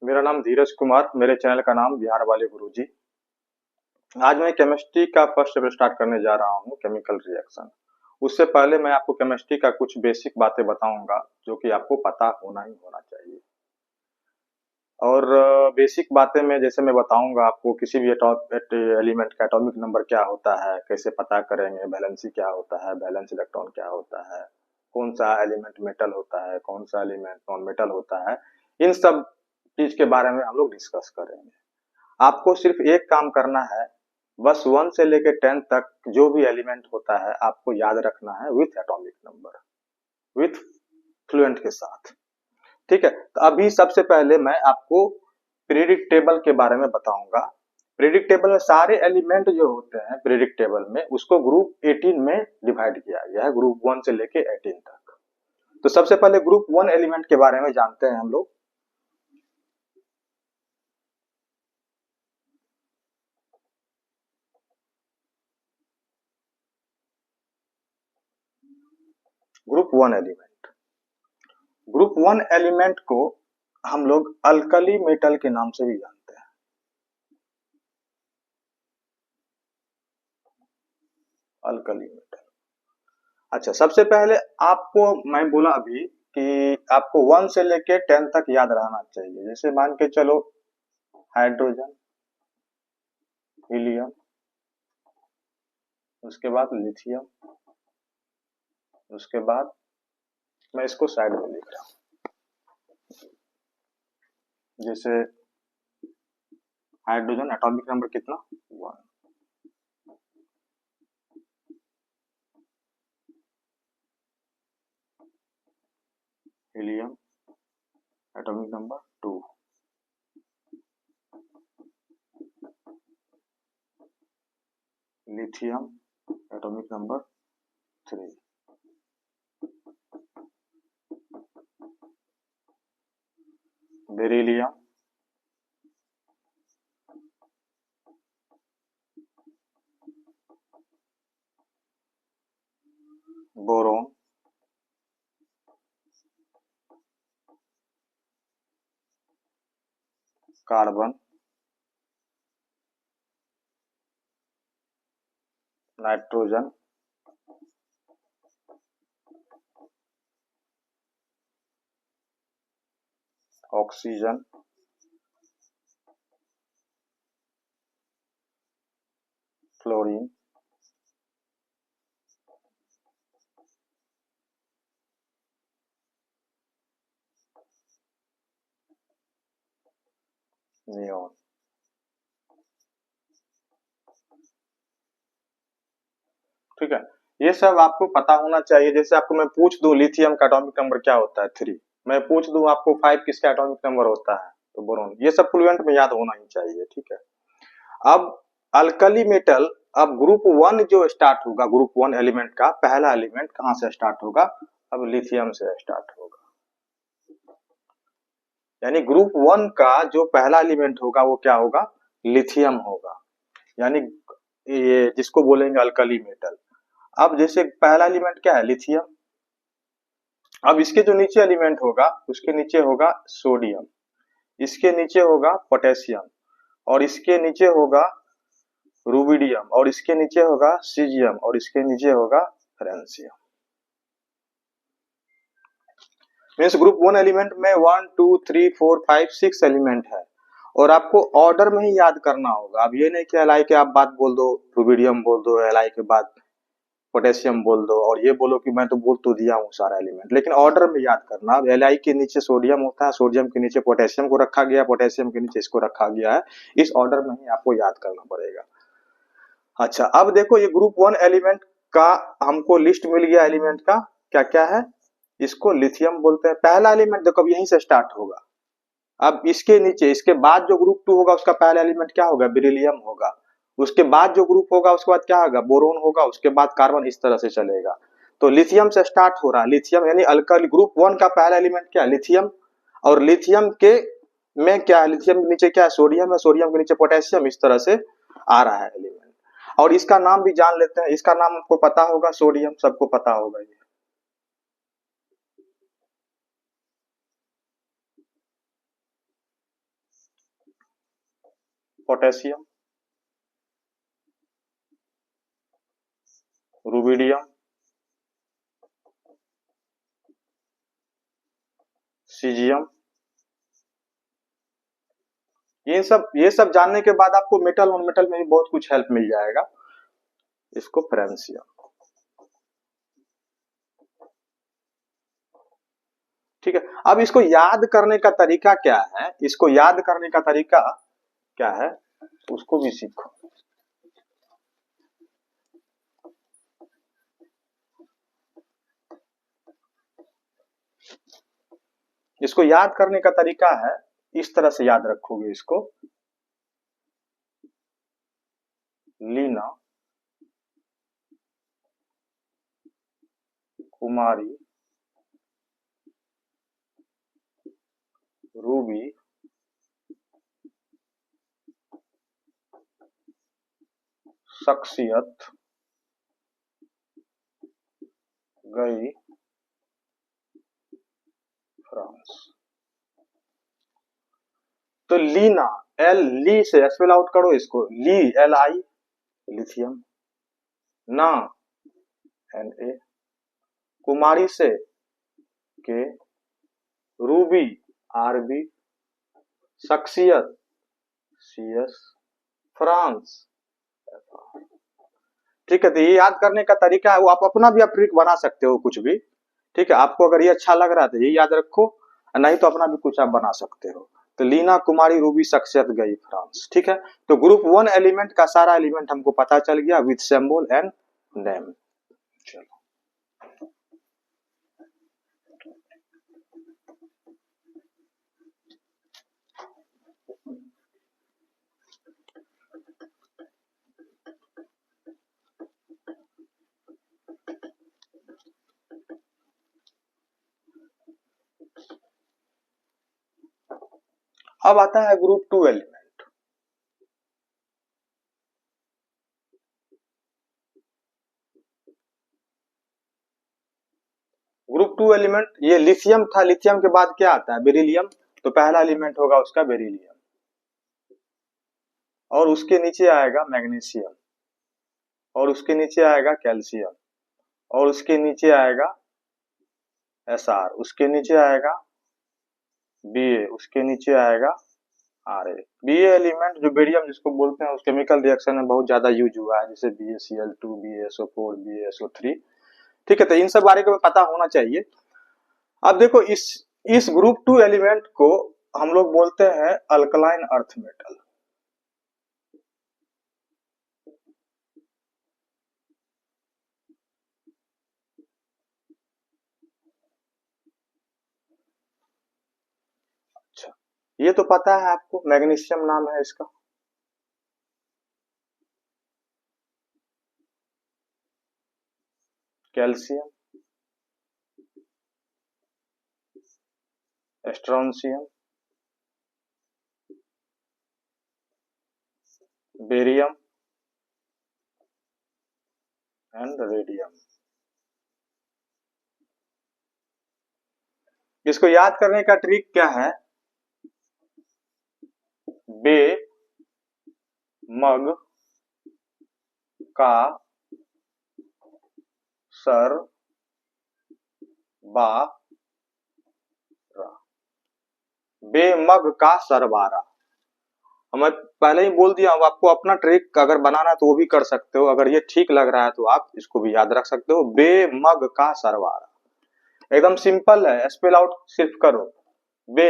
मेरा नाम धीरज कुमार, मेरे चैनल का नाम बिहार वाले गुरुजी। आज मैं केमिस्ट्री का फर्स्ट चैप्टर स्टार्ट करने जा रहा हूँ, केमिकल रिएक्शन। उससे पहले मैं आपको केमिस्ट्री का कुछ बेसिक बातें बताऊंगा, जो कि आपको पता होना ही होना चाहिए। और बेसिक बातें में जैसे मैं बताऊंगा आपको किसी भी एलिमेंट का एटॉमिक नंबर क्या होता है, कैसे पता करेंगे, वैलेंसी क्या होता है, वैलेंस इलेक्ट्रॉन क्या होता है, कौन सा एलिमेंट मेटल होता है, कौन सा एलिमेंट नॉन मेटल होता है, इन सब चीज के बारे में हम लोग डिस्कस करेंगे। आपको सिर्फ एक काम करना है, बस 1 से लेकर 10 तक जो भी एलिमेंट होता है आपको याद रखना है with atomic number, with fluent के साथ। ठीक है, तो अभी सबसे पहले मैं आपको पीरियडिक टेबल के बारे में बताऊंगा। पीरियडिक टेबल में सारे एलिमेंट जो होते हैं पीरियडिक टेबल में, उसको ग्रुप 18 में डिवाइड किया गया है, ग्रुप 1 से लेके 18 तक। तो सबसे पहले ग्रुप 1 एलिमेंट के बारे में जानते हैं हम लोग। ग्रुप 1 एलिमेंट को हम लोग अल्कली मेटल के नाम से भी जानते हैं। Alkali metal. अच्छा, सबसे पहले आपको मैं बोला अभी कि आपको 1 से लेके 10 तक याद रहना चाहिए। जैसे मान के चलो, हाइड्रोजन, हीलियम, उसके बाद लिथियम, उसके बाद मैं इसको साइड में लिख रहा हूँ। जैसे हाइड्रोजन एटॉमिक नंबर कितना, 1। Helium atomic number 2। Lithium atomic number 3। Beryllium, boron, carbon, nitrogen, oxygen, fluorine, neon. ठीक है, ये सब आपको पता होना चाहिए। जैसे आपको मैं पूछ दूं लिथियम का एटॉमिक नंबर क्या होता है, 3। मैं पूछ दूं आपको 5 किसका एटॉमिक नंबर होता है, तो बोरोन। ये सब फ्लुएंट में याद होना ही चाहिए। ठीक है, अब अल्कली मेटल, अब ग्रुप 1 जो स्टार्ट होगा, ग्रुप 1 एलिमेंट का पहला एलिमेंट कहां से स्टार्ट होगा, अब लिथियम से स्टार्ट होगा। यानी ग्रुप 1 का जो पहला एलिमेंट होगा वो क्या होगा, लिथियम होगा। यानी ये जिसको बोलेंगे अल्कली मेटल। अब जैसे पहला एलिमेंट क्या है, लिथियम। अब इसके जो नीचे एलिमेंट होगा उसके नीचे होगा सोडियम, इसके नीचे होगा पोटेशियम, और इसके नीचे होगा रुबिडियम, और इसके नीचे होगा सीजियम, और इसके नीचे होगा फ्रेंसियम। मीन्स ग्रुप 1 एलिमेंट में 1 2 3 4 5 6 एलिमेंट है, और आपको ऑर्डर में ही याद करना होगा। अब ये नहीं कि एल आई के आप बात बोल दो, रुबिडियम बोल दो, एल आई के बाद पोटेशियम बोल दो, और ये बोलो कि मैं तो बोल तो दिया हूँ सारा एलिमेंट, लेकिन ऑर्डर में याद करना। अब एल आई के नीचे सोडियम होता है, सोडियम के नीचे पोटेशियम को रखा गया, पोटेशियम के नीचे इसको रखा गया है। इस ऑर्डर में ही आपको याद करना पड़ेगा। अच्छा, अब देखो ये ग्रुप 1 एलिमेंट का हमको लिस्ट मिल गया एलिमेंट का, क्या क्या है। इसको लिथियम बोलते हैं। पहला एलिमेंट देखो यहीं से स्टार्ट होगा। अब इसके नीचे, इसके बाद जो ग्रुप 2 होगा उसका पहला एलिमेंट क्या होगा, बेरिलियम होगा। उसके बाद जो ग्रुप होगा उसके बाद क्या होगा, बोरोन होगा, उसके बाद कार्बन, इस तरह से चलेगा। तो लिथियम से स्टार्ट हो रहा है। लिथियम यानी अल्कली, ग्रुप 1 का पहला एलिमेंट क्या है, लिथियम। और लिथियम के में क्या है, लिथियम के नीचे क्या है, सोडियम है, सोडियम के नीचे पोटेशियम, इस तरह से आ रहा है एलिमेंट। और इसका नाम भी जान लेते हैं। इसका नाम आपको पता होगा, सोडियम, सबको पता होगा ये। Potassium, rubidium, caesium. ये सब जानने के बाद आपको मेटल और मेटल में भी बहुत कुछ हेल्प मिल जाएगा। इसको फ्रेंसियम। ठीक है, अब इसको याद करने का तरीका क्या है, इसको याद करने का तरीका क्या है उसको भी सीखो। इसको याद करने का तरीका है, इस तरह से याद रखोगे इसको। लीना कुमारी रूबी शख्सियत गई फ्रांस। तो लीना, ली से स्पेल आउट करो इसको, ली LI लिथियम, ना Na, कुमारी से के, रूबी RB, शख्सियत CS, फ्रांस FR। ठीक है, तो ये याद करने का तरीका है, वो आप अपना भी आप ट्रिक बना सकते हो कुछ भी। ठीक है, आपको अगर ये अच्छा लग रहा है तो ये याद रखो, नहीं तो अपना भी कुछ आप बना सकते हो। तो लीना कुमारी रूबी शख्सियत गई फ्रांस। ठीक है, तो ग्रुप 1 एलिमेंट का सारा एलिमेंट हमको पता चल गया विथ सिंबल एंड नेम। चलो अब आता है ग्रुप 2 एलिमेंट। ग्रुप 2 एलिमेंट, ये लिथियम था, लिथियम के बाद क्या आता है बेरिलियम, तो पहला एलिमेंट होगा उसका बेरिलियम, और उसके नीचे आएगा मैग्नीशियम, और उसके नीचे आएगा कैल्शियम, और उसके नीचे आएगा SR, उसके नीचे आएगा Ba, उसके नीचे आएगा Ra। Ba एलिमेंट जो बेरियम जिसको बोलते हैं, उस केमिकल रिएक्शन में बहुत ज्यादा यूज हुआ है, जैसे BaCl2, BaSO4, BaSO3। ठीक है, तो इन सब बारे में पता होना चाहिए। अब देखो इस ग्रुप 2 एलिमेंट को हम लोग बोलते हैं अल्कलाइन अर्थ मेटल। अच्छा, ये तो पता है आपको, मैग्नीशियम नाम है इसका। Calcium, strontium, barium and radium. इसको याद करने का ट्रिक क्या है, बे मग का सर बा रा। बेमग का सरबारा। मैं पहले ही बोल दिया हूं, आपको अपना ट्रिक अगर बनाना है तो वो भी कर सकते हो, अगर ये ठीक लग रहा है तो आप इसको भी याद रख सकते हो। बेमग का सरबारा एकदम सिंपल है, स्पेल आउट सिर्फ करो। बे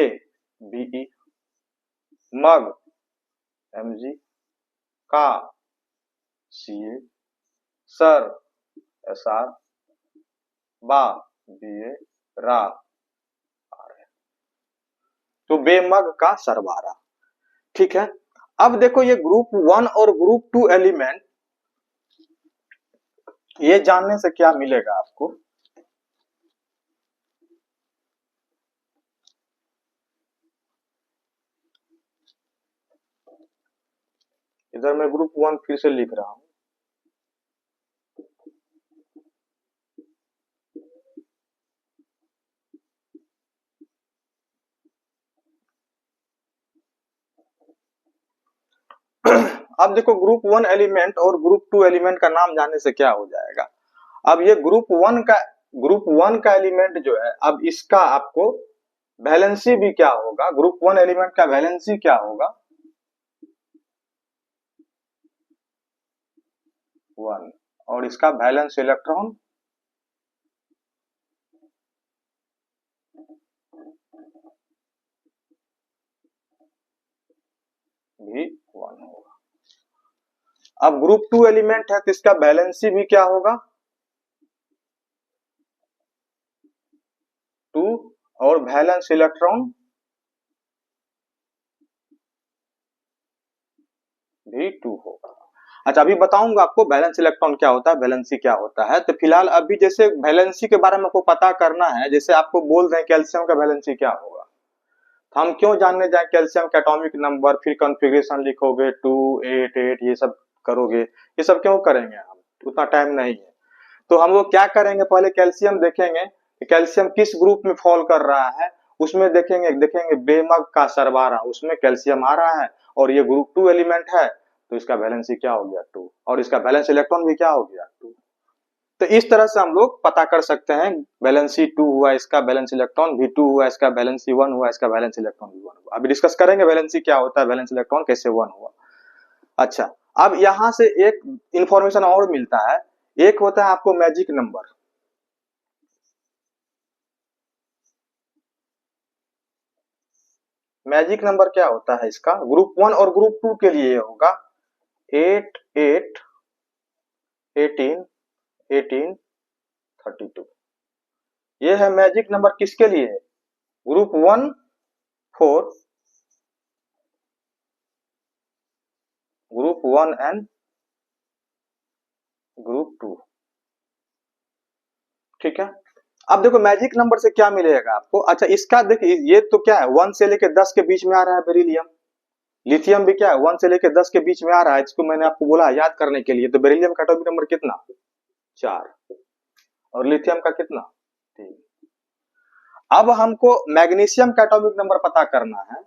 BE, मग MG, का CA, सर SR, बा BA, रा RA। तो बेमग का सरबारा। ठीक है, अब देखो ये ग्रुप 1 और ग्रुप 2 एलिमेंट, ये जानने से क्या मिलेगा आपको, इधर मैं ग्रुप 1 फिर से लिख रहा हूं। अब देखो ग्रुप 1 एलिमेंट और ग्रुप 2 एलिमेंट का नाम जानने से क्या हो जाएगा। अब ये ग्रुप वन का एलिमेंट जो है, अब इसका आपको वैलेंसी भी क्या होगा, ग्रुप 1 एलिमेंट का वैलेंसी क्या होगा, 1, और इसका वैलेंस इलेक्ट्रॉन भी 1 होगा। अब ग्रुप 2 एलिमेंट है तो इसका वैलेंसी भी क्या होगा, 2, और वैलेंस इलेक्ट्रॉन भी 2 होगा। अच्छा, अभी बताऊंगा आपको वैलेंस इलेक्ट्रॉन क्या होता है, वैलेंसी क्या होता है। तो फिलहाल अभी जैसे वैलेंसी के बारे में आपको पता करना है, जैसे आपको बोल दें कैल्शियम का वैलेंसी क्या होगा, तो हम क्यों जानने जाए कैल्शियम का एटॉमिक नंबर, फिर कॉन्फ़िगरेशन लिखोगे 2 8 8 ये सब करोगे, ये सब क्यों करेंगे, हम उतना टाइम नहीं है। तो हम लोग क्या करेंगे, पहले कैल्शियम देखेंगे कि कैल्शियम किस ग्रुप में फॉल कर रहा है, उसमें देखेंगे बेमग का सरबारा, उसमें कैल्शियम आ रहा है और ये ग्रुप 2 एलिमेंट है, तो इसका वैलेंसी क्या हो गया 2, और इसका वैलेंस इलेक्ट्रॉन भी क्या हो गया 2। तो इस तरह से हम लोग पता कर सकते हैं वैलेंसी 2 हुआ, इसका वैलेंस इलेक्ट्रॉन भी 2 हुआ, इसका वैलेंसी 1 हुआ, इसका वैलेंस इलेक्ट्रॉन भी 1 हुआ। अभी डिस्कस करेंगे वैलेंसी क्या होता है, वैलेंस इलेक्ट्रॉन कैसे 1 हुआ। अच्छा, अब यहां से एक इंफॉर्मेशन और मिलता है, एक होता है आपको मैजिक नंबर। मैजिक नंबर क्या होता है इसका, ग्रुप 1 और ग्रुप 2 के लिए होगा 8 8 18 18 32। ये है मैजिक नंबर, किसके लिए है, ग्रुप 1 4, ग्रुप 1 एंड ग्रुप 2। ठीक है, अब देखो मैजिक नंबर से क्या मिलेगा आपको। अच्छा, इसका देखिए ये तो क्या है, 1 से लेकर 10 के बीच में आ रहा है बेरिलियम, लिथियम भी क्या है 1 से लेकर 10 के बीच में आ रहा है, इसको मैंने आपको बोला याद करने के लिए। तो बेरिलियम का एटॉमिक नंबर कितना, 4, और लिथियम का कितना, 3। अब हमको मैग्नीशियम का एटॉमिक नंबर पता करना है,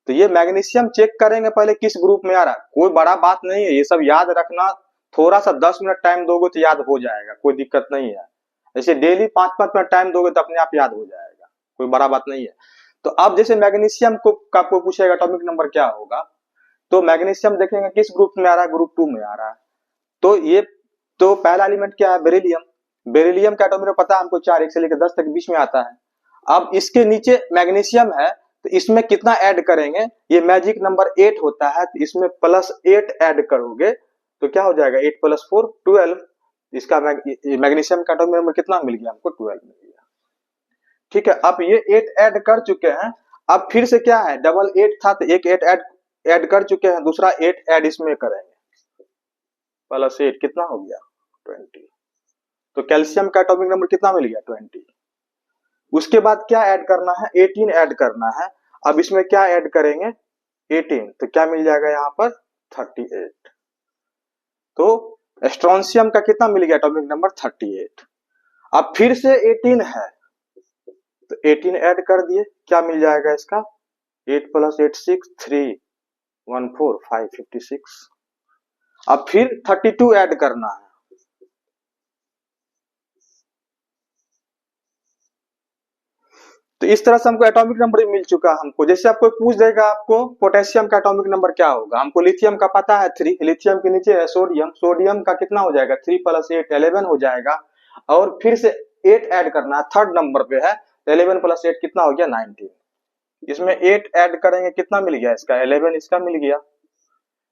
तो ये मैग्नीशियम चेक करेंगे पहले किस ग्रुप में आ रहा है। कोई बड़ा बात नहीं है, ये सब याद रखना, थोड़ा सा 10 मिनट टाइम दोगे तो याद हो जाएगा, कोई दिक्कत नहीं है। ऐसे डेली 5-5 मिनट टाइम दोगे तो अपने आप याद हो जाएगा, कोई बड़ा बात नहीं है। तो अब जैसे मैग्नीशियम को आपको पूछेगा एटॉमिक नंबर क्या होगा, तो मैग्नीशियम देखेंगे किस ग्रुप में आ रहा है, ग्रुप 2 में आ रहा है। तो ये तो पहला एलिमेंट क्या है, बेरिलियम। बेरिलियम का एटॉमिक नंबर पता है हमको 4, 1 से लेकर 10 तक बीच में आता है। अब इसके नीचे मैग्नीशियम है, तो इसमें कितना ऐड करेंगे, ये मैजिक नंबर 8 होता है, तो इसमें +8 ऐड करोगे तो क्या हो जाएगा, 8 + 4 12। इसका मैग्नीशियम का एटॉमिक नंबर कितना मिल गया हमको, 12 मिल गया। ठीक है, अब ये 8 ऐड कर चुके हैं, अब फिर से क्या है, डबल 8 था तो एक 8 ऐड कर चुके हैं, दूसरा 8 ऐड इसमें करेंगे, +8 कितना हो गया, 20। तो कैल्शियम का एटॉमिक नंबर कितना मिल गया, 20। उसके बाद क्या ऐड करना है, 18 ऐड करना है। अब इसमें क्या ऐड करेंगे, 18, तो क्या मिल जाएगा यहाँ पर 38। तो स्ट्रोंशियम का कितना मिल गया एटॉमिक नंबर, 38। अब फिर से 18 है, तो 18 ऐड कर दिए, क्या मिल जाएगा इसका, 8 + 8 6 3 1 4 5 56। अब फिर 32 ऐड करना है, तो इस तरह से हमको एटॉमिक नंबर मिल चुका हमको। जैसे आपको पूछ देगा आपको पोटेशियम का एटॉमिक नंबर क्या होगा, हमको लिथियम का पता है 3, लिथियम के नीचे है सोडियम, सोडियम का कितना हो जाएगा, 3 + 8 11 हो जाएगा, और फिर से 8 ऐड करना है, थर्ड नंबर पे है, 11 + 8 कितना हो गया, 19। इसमें 8 ऐड करेंगे, कितना मिल गया इसका, 11 इसका मिल गया।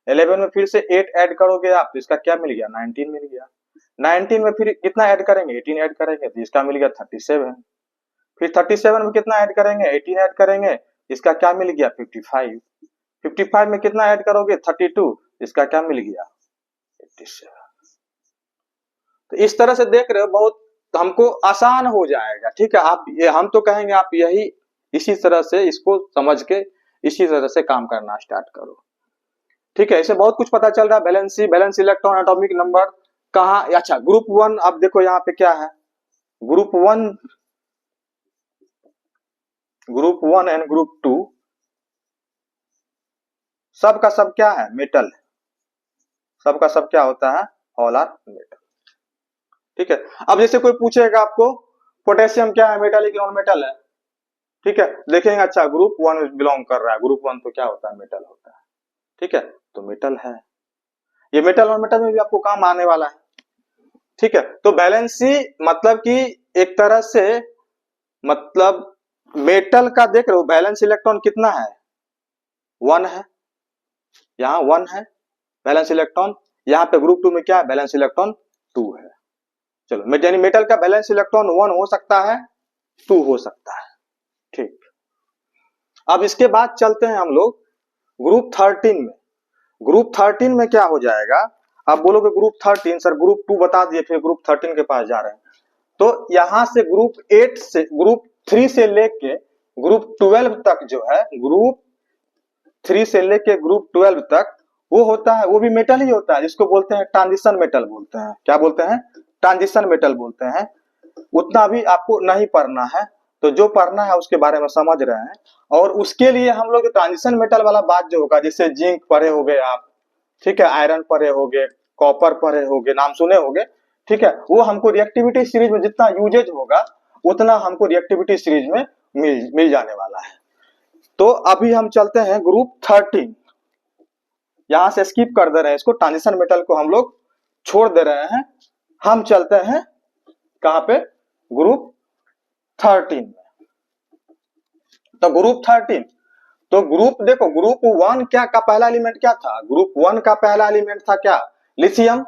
11 में फिर से 8 ऐड करोगे आप, तो इसका क्या मिल गया, 19 मिल गया। 19 में फिर कितना ऐड करेंगे, 18 ऐड करेंगे, तो इसका मिल गया 37। फिर 37 में कितना ऐड करेंगे, 18 ऐड करेंगे, इसका क्या मिल गया, 55। 55 में कितना ऐड करोगे, 32, इसका क्या मिल गया, 87। तो इस तरह से देख रहे हो, बहुत हमको आसान हो जाएगा। ठीक है, आप ये हम तो कहेंगे आप यही इसी तरह से इसको समझ के इसी तरह से काम करना स्टार्ट करो। ठीक है, इसे बहुत कुछ पता चल रहा है, valency, valence electron, atomic number कहाँ। अच्छा, ग्रुप 1, अब देखो यहाँ पे क्या है, ग्रुप 1, ग्रुप 1 एंड ग्रुप 2 सब का सब क्या है, मेटल है। सबका सब क्या होता है, ऑल आर मेटल। ठीक है, अब जैसे कोई पूछेगा आपको पोटेशियम क्या है, मेटल या नॉन मेटल है, ठीक है, देखेंगे अच्छा ग्रुप वन बिलोंग कर रहा है, ग्रुप वन तो क्या होता है, मेटल होता है। ठीक है, तो मेटल है, ये मेटल और मेटल में भी आपको काम आने वाला है। ठीक है, तो बैलेंसी मतलब कि एक तरह से मतलब मेटल का देख रहे हो बैलेंस इलेक्ट्रॉन कितना है, 1 है, यहाँ 1 है बैलेंस इलेक्ट्रॉन, यहाँ पे ग्रुप 2 में क्या है, बैलेंस इलेक्ट्रॉन 2 है। चलो यानी मेटल का बैलेंस इलेक्ट्रॉन 1 हो सकता है, 2 हो सकता है। ठीक, अब इसके बाद चलते हैं हम लोग ग्रुप 13 में। ग्रुप 13 में क्या हो जाएगा, आप बोलोगे ग्रुप 13 सर ग्रुप 2 बता दिए फिर ग्रुप 13 के पास जा रहे हैं, तो यहां से ग्रुप 8 से ग्रुप 3 से लेके ग्रुप 12 तक जो है, ग्रुप 3 से लेके ग्रुप 12 तक वो होता है, वो भी मेटल ही होता है, जिसको बोलते हैं ट्रांजिशन मेटल बोलते हैं। क्या बोलते हैं, ट्रांजिशन मेटल बोलते हैं। उतना भी आपको नहीं पढ़ना है, तो जो पढ़ना है उसके बारे में समझ रहे हैं। और उसके लिए हम लोग ट्रांजिशन मेटल वाला बात जो होगा, जैसे जिंक पढ़े होगे आप, ठीक है, आयरन पढ़े होगे, कॉपर पढ़े होगे, नाम सुने होगे, ठीक है, वो हमको रिएक्टिविटी सीरीज में जितना यूजेज होगा उतना हमको रिएक्टिविटी सीरीज में मिल जाने वाला है। तो अभी हम चलते हैं ग्रुप 13, यहां से स्किप कर दे रहे हैं इसको, ट्रांजिशन मेटल को हम लोग छोड़ दे रहे हैं, हम चलते हैं कहां पे, ग्रुप 13 में। तो ग्रुप 13, तो ग्रुप देखो ग्रुप 1 क्या का पहला एलिमेंट क्या था, ग्रुप 1 का पहला एलिमेंट था क्या, लिथियम।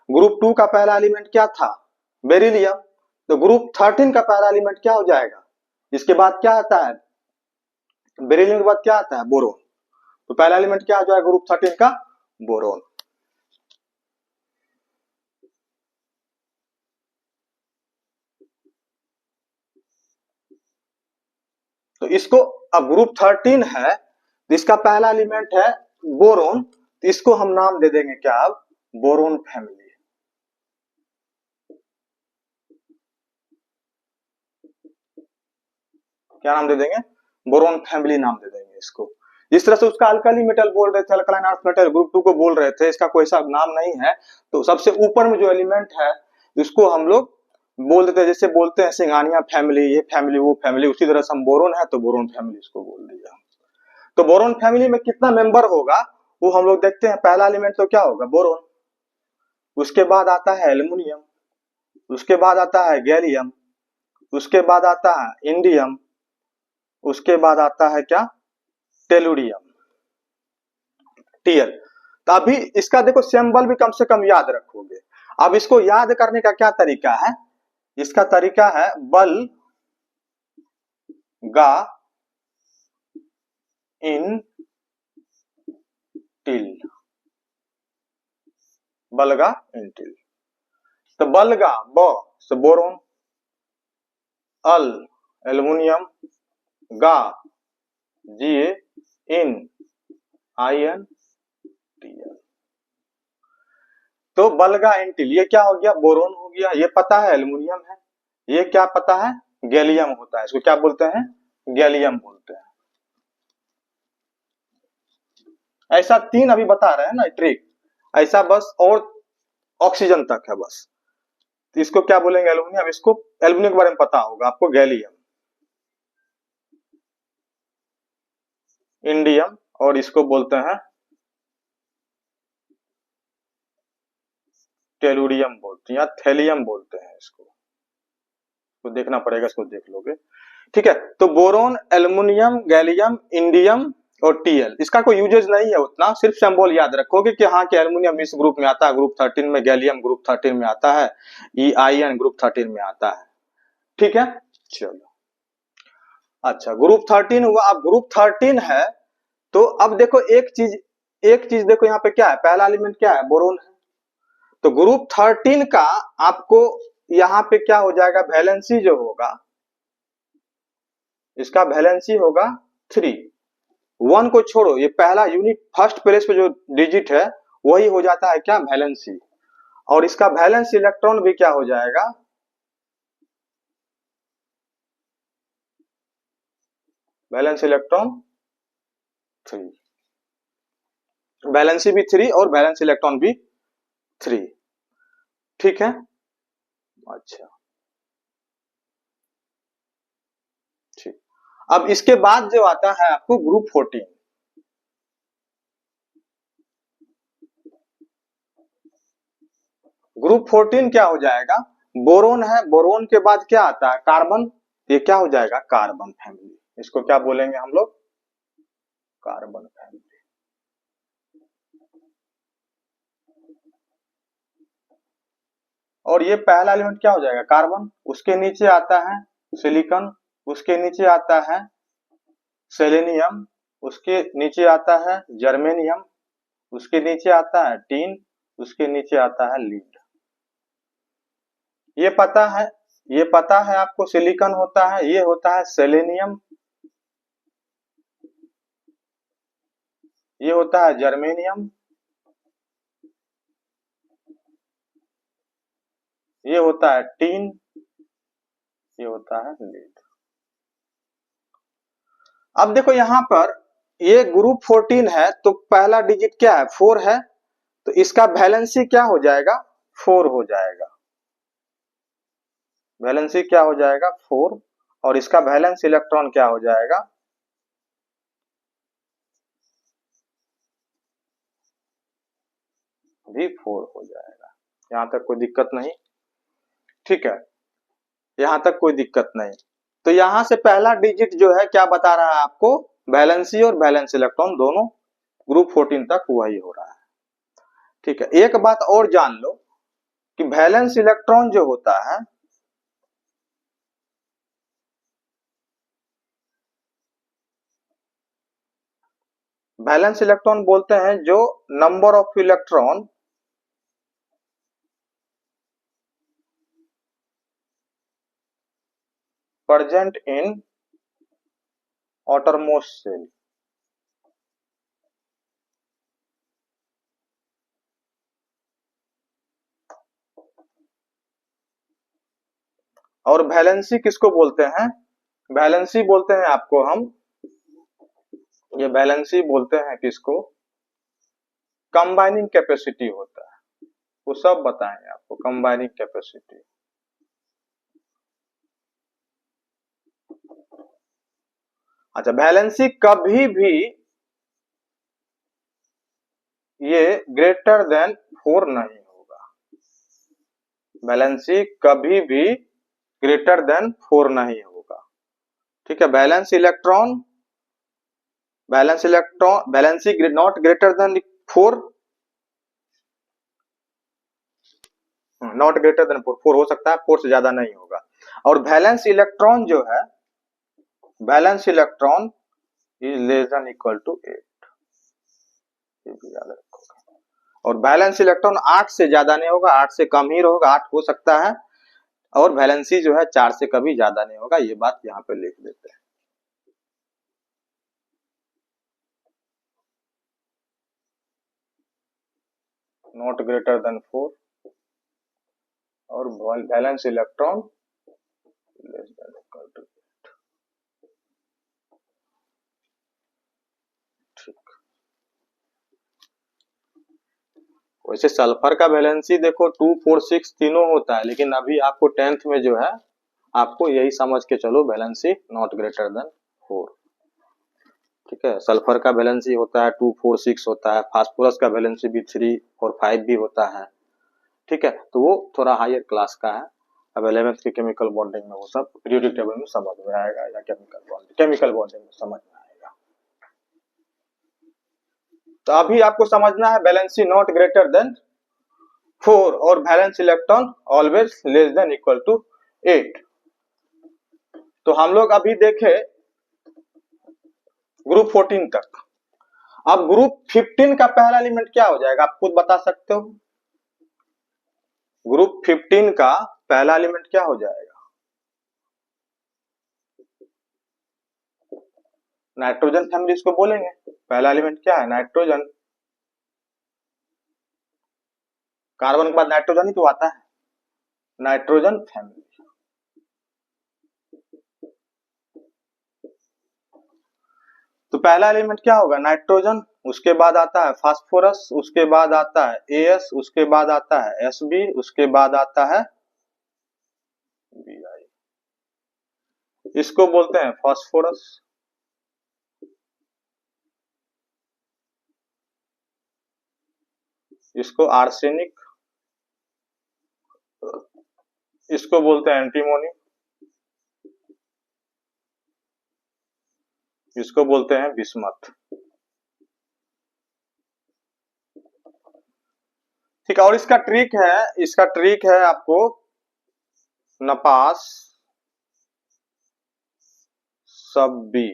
ग्रुप 2 का पहला एलिमेंट क्या था, बेरिलियम। तो ग्रुप 13 का पहला एलिमेंट क्या हो जाएगा, इसके बाद क्या आता है, बेरिलियम के बाद क्या आता है, बोरोन। तो पहला एलिमेंट क्या हो जाएगा ग्रुप 13 का, बोरोन। तो इसको अब ग्रुप 13 है, तो इसका पहला एलिमेंट है बोरोन, तो इसको हम नाम दे देंगे क्या, अब बोरोन फैमिली। क्या नाम दे देंगे, बोरोन फैमिली नाम दे देंगे इसको। जिस तरह से उसका अल्कली मेटल बोल रहे थे, अल्कलाइन अर्थ मेटल ग्रुप 2 को बोल रहे थे, इसका कोई सा नाम नहीं है, तो सबसे ऊपर में जो एलिमेंट है इसको हम लोग बोल देते हैं, जैसे बोलते हैं सिंगानिया फैमिली, ये फैमिली वो फैमिली, उसी तरह से हम बोरोन है तो बोरोन फैमिली इसको बोल दिया। तो बोरोन फैमिली में कितना मेंबर होगा वो हम लोग देखते हैं। पहला एलिमेंट तो क्या होगा, बोरोन, उसके बाद आता है एल्युमिनियम, उसके बाद आता है गैलियम, उसके बाद आता है इंडियम, उसके बाद आता है क्या, टेलुरियम, टीएल। तो अभी इसका देखो सिंबल भी कम से कम याद रखोगे। अब इसको याद करने का क्या तरीका है, इसका तरीका है बल गा इन टिल, बलगा इन टिल। तो बलगा ब से बोरोन, अल एल्युमिनियम, गा जी इन आयन टीएल। तो बलगा इंटिल ये क्या हो गया, बोरोन हो गया, ये पता है एल्युमिनियम है, ये क्या पता है, गैलियम होता है, इसको क्या बोलते हैं, गैलियम बोलते हैं। ऐसा 3 अभी बता रहे हैं ना ट्रिक, ऐसा बस, और ऑक्सीजन तक है बस। तो इसको क्या बोलेंगे, एल्युमिनियम, इसको एल्युमिनियम के बारे में पता होगा आपको, गैलियम, इंडियम, और इसको बोलते हैं टेलुरियम बोलते हैं या थेलियम बोलते हैं इसको, तो देखना पड़ेगा, इसको देख लोगे। ठीक है, तो बोरोन, एल्युमिनियम, गैलियम, इंडियम और टीएल, इसका कोई यूजेज नहीं है उतना, सिर्फ सिंबल याद रखोगे कि हाँ कि एल्युमिनियम इस ग्रुप में आता है, ग्रुप 13 में, गैलियम ग्रुप 13 में आता है, ई आईएन ग्रुप 13 में आता है। ठीक है, चलो अच्छा ग्रुप 13 हुआ। अब ग्रुप 13 है तो अब देखो एक चीज देखो यहाँ पे क्या है, पहला एलिमेंट क्या है, बोरोन है। तो ग्रुप 13 का आपको यहाँ पे क्या हो जाएगा, वैलेंसी जो होगा, इसका वैलेंसी होगा 3। 1 को छोड़ो, ये पहला यूनिट फर्स्ट प्लेस पे जो डिजिट है वही हो जाता है क्या, वैलेंसी। और इसका वैलेंस इलेक्ट्रॉन भी क्या हो जाएगा, वैलेंस इलेक्ट्रॉन 3, वैलेंसी भी 3 और वैलेंस इलेक्ट्रॉन भी 3। ठीक है, अच्छा ठीक। अब इसके बाद जो आता है आपको ग्रुप 14। ग्रुप 14 क्या हो जाएगा, बोरोन है, बोरोन के बाद क्या आता है कार्बन, ये क्या हो जाएगा कार्बन फैमिली, इसको क्या बोलेंगे हम लोग, कार्बन फैमिली। और ये पहला एलिमेंट क्या हो जाएगा कार्बन, उसके नीचे आता है सिलिकॉन, उसके नीचे आता है सेलेनियम, उसके नीचे आता है जर्मेनियम, उसके नीचे आता है टीन, उसके नीचे आता है लीड। ये पता है, ये पता है आपको सिलिकॉन होता है, ये होता है सेलेनियम, ये होता है जर्मेनियम, ये होता है टीन, ये होता है लीड। अब देखो यहां पर ये ग्रुप 14 है तो पहला डिजिट क्या है 4 है, तो इसका वैलेंसी क्या हो जाएगा 4 हो जाएगा, वैलेंसी क्या हो जाएगा 4, और इसका वैलेंस इलेक्ट्रॉन क्या हो जाएगा भी 4 हो जाएगा। यहां तक कोई दिक्कत नहीं, ठीक है, यहां तक कोई दिक्कत नहीं। तो यहां से पहला डिजिट जो है क्या बता रहा है आपको, वैलेंसी और वैलेंस इलेक्ट्रॉन दोनों ग्रुप 14 तक वही हो रहा है। ठीक है, एक बात और जान लो कि वैलेंस इलेक्ट्रॉन जो होता है, वैलेंस इलेक्ट्रॉन बोलते हैं जो number of electron present in outermost shell। और वैलेंसी किसको बोलते हैं, वैलेंसी बोलते हैं आपको हम, ये वैलेंसी बोलते हैं किसको, कंबाइनिंग कैपेसिटी होता है, वो सब बताएंगे आपको कंबाइनिंग कैपेसिटी। अच्छा, वैलेंसी कभी भी ये ग्रेटर देन 4 नहीं होगा, वैलेंसी कभी भी ग्रेटर देन 4 नहीं होगा। ठीक है, valence electron, valency not greater than 4, not greater than 4 हो सकता है, 4 से ज्यादा नहीं होगा। और वैलेंस इलेक्ट्रॉन जो है, valence electron is less than equal to 8, ये भी याद रखोगे। और वैलेंस इलेक्ट्रॉन 8 से ज्यादा नहीं होगा, 8 से कम ही होगा, 8 हो सकता है, और वैलेंसी जो है 4 से कभी ज्यादा नहीं होगा, ये बात यहाँ पे लिख देते हैं। नॉट ग्रेटर देन 4 और valence electron less than equal to 8। ठीक, वैसे सल्फर का वैलेंसी देखो 2, 4, 6 तीनों होता है, लेकिन अभी आपको 10th में जो है आपको यही समझ के चलो वैलेंसी नॉट ग्रेटर देन 4। ठीक है, सल्फर का वैलेंसी होता है 2, 4, 6 होता है, फास्फोरस का वैलेंसी भी 3 और 5 भी होता है। ठीक है, तो वो थोड़ा हायर क्लास का है। अब 11th के केमिकल बॉन्डिंग में वो सब पीरियोडिक टेबल में समझ में आएगा, या केमिकल बॉन्डिंग में समझ में आएगा। तो अभी आपको समझना है वैलेंसी नॉट ग्रेटर देन 4 और valence electron always less than equal to 8। तो हम लोग अभी देखे ग्रुप 14 तक। अब ग्रुप 15 का पहला एलिमेंट क्या हो जाएगा, आप खुद बता सकते हो। ग्रुप 15 का पहला एलिमेंट क्या हो जाएगा, नाइट्रोजन फैमिली इसको बोलेंगे। पहला एलिमेंट क्या है नाइट्रोजन, कार्बन के बाद नाइट्रोजन ही तो आता है, नाइट्रोजन फैमिली। तो पहला एलिमेंट क्या होगा नाइट्रोजन, उसके बाद आता है फास्फोरस, उसके बाद आता है एस, उसके बाद आता है एसबी, उसके बाद आता है बीआई। इसको बोलते हैं फास्फोरस, इसको आर्सेनिक, इसको बोलते हैं एंटीमोनी, इसको बोलते हैं बिस्मथ। ठीक है, और इसका ट्रिक है आपको नपास सब बी,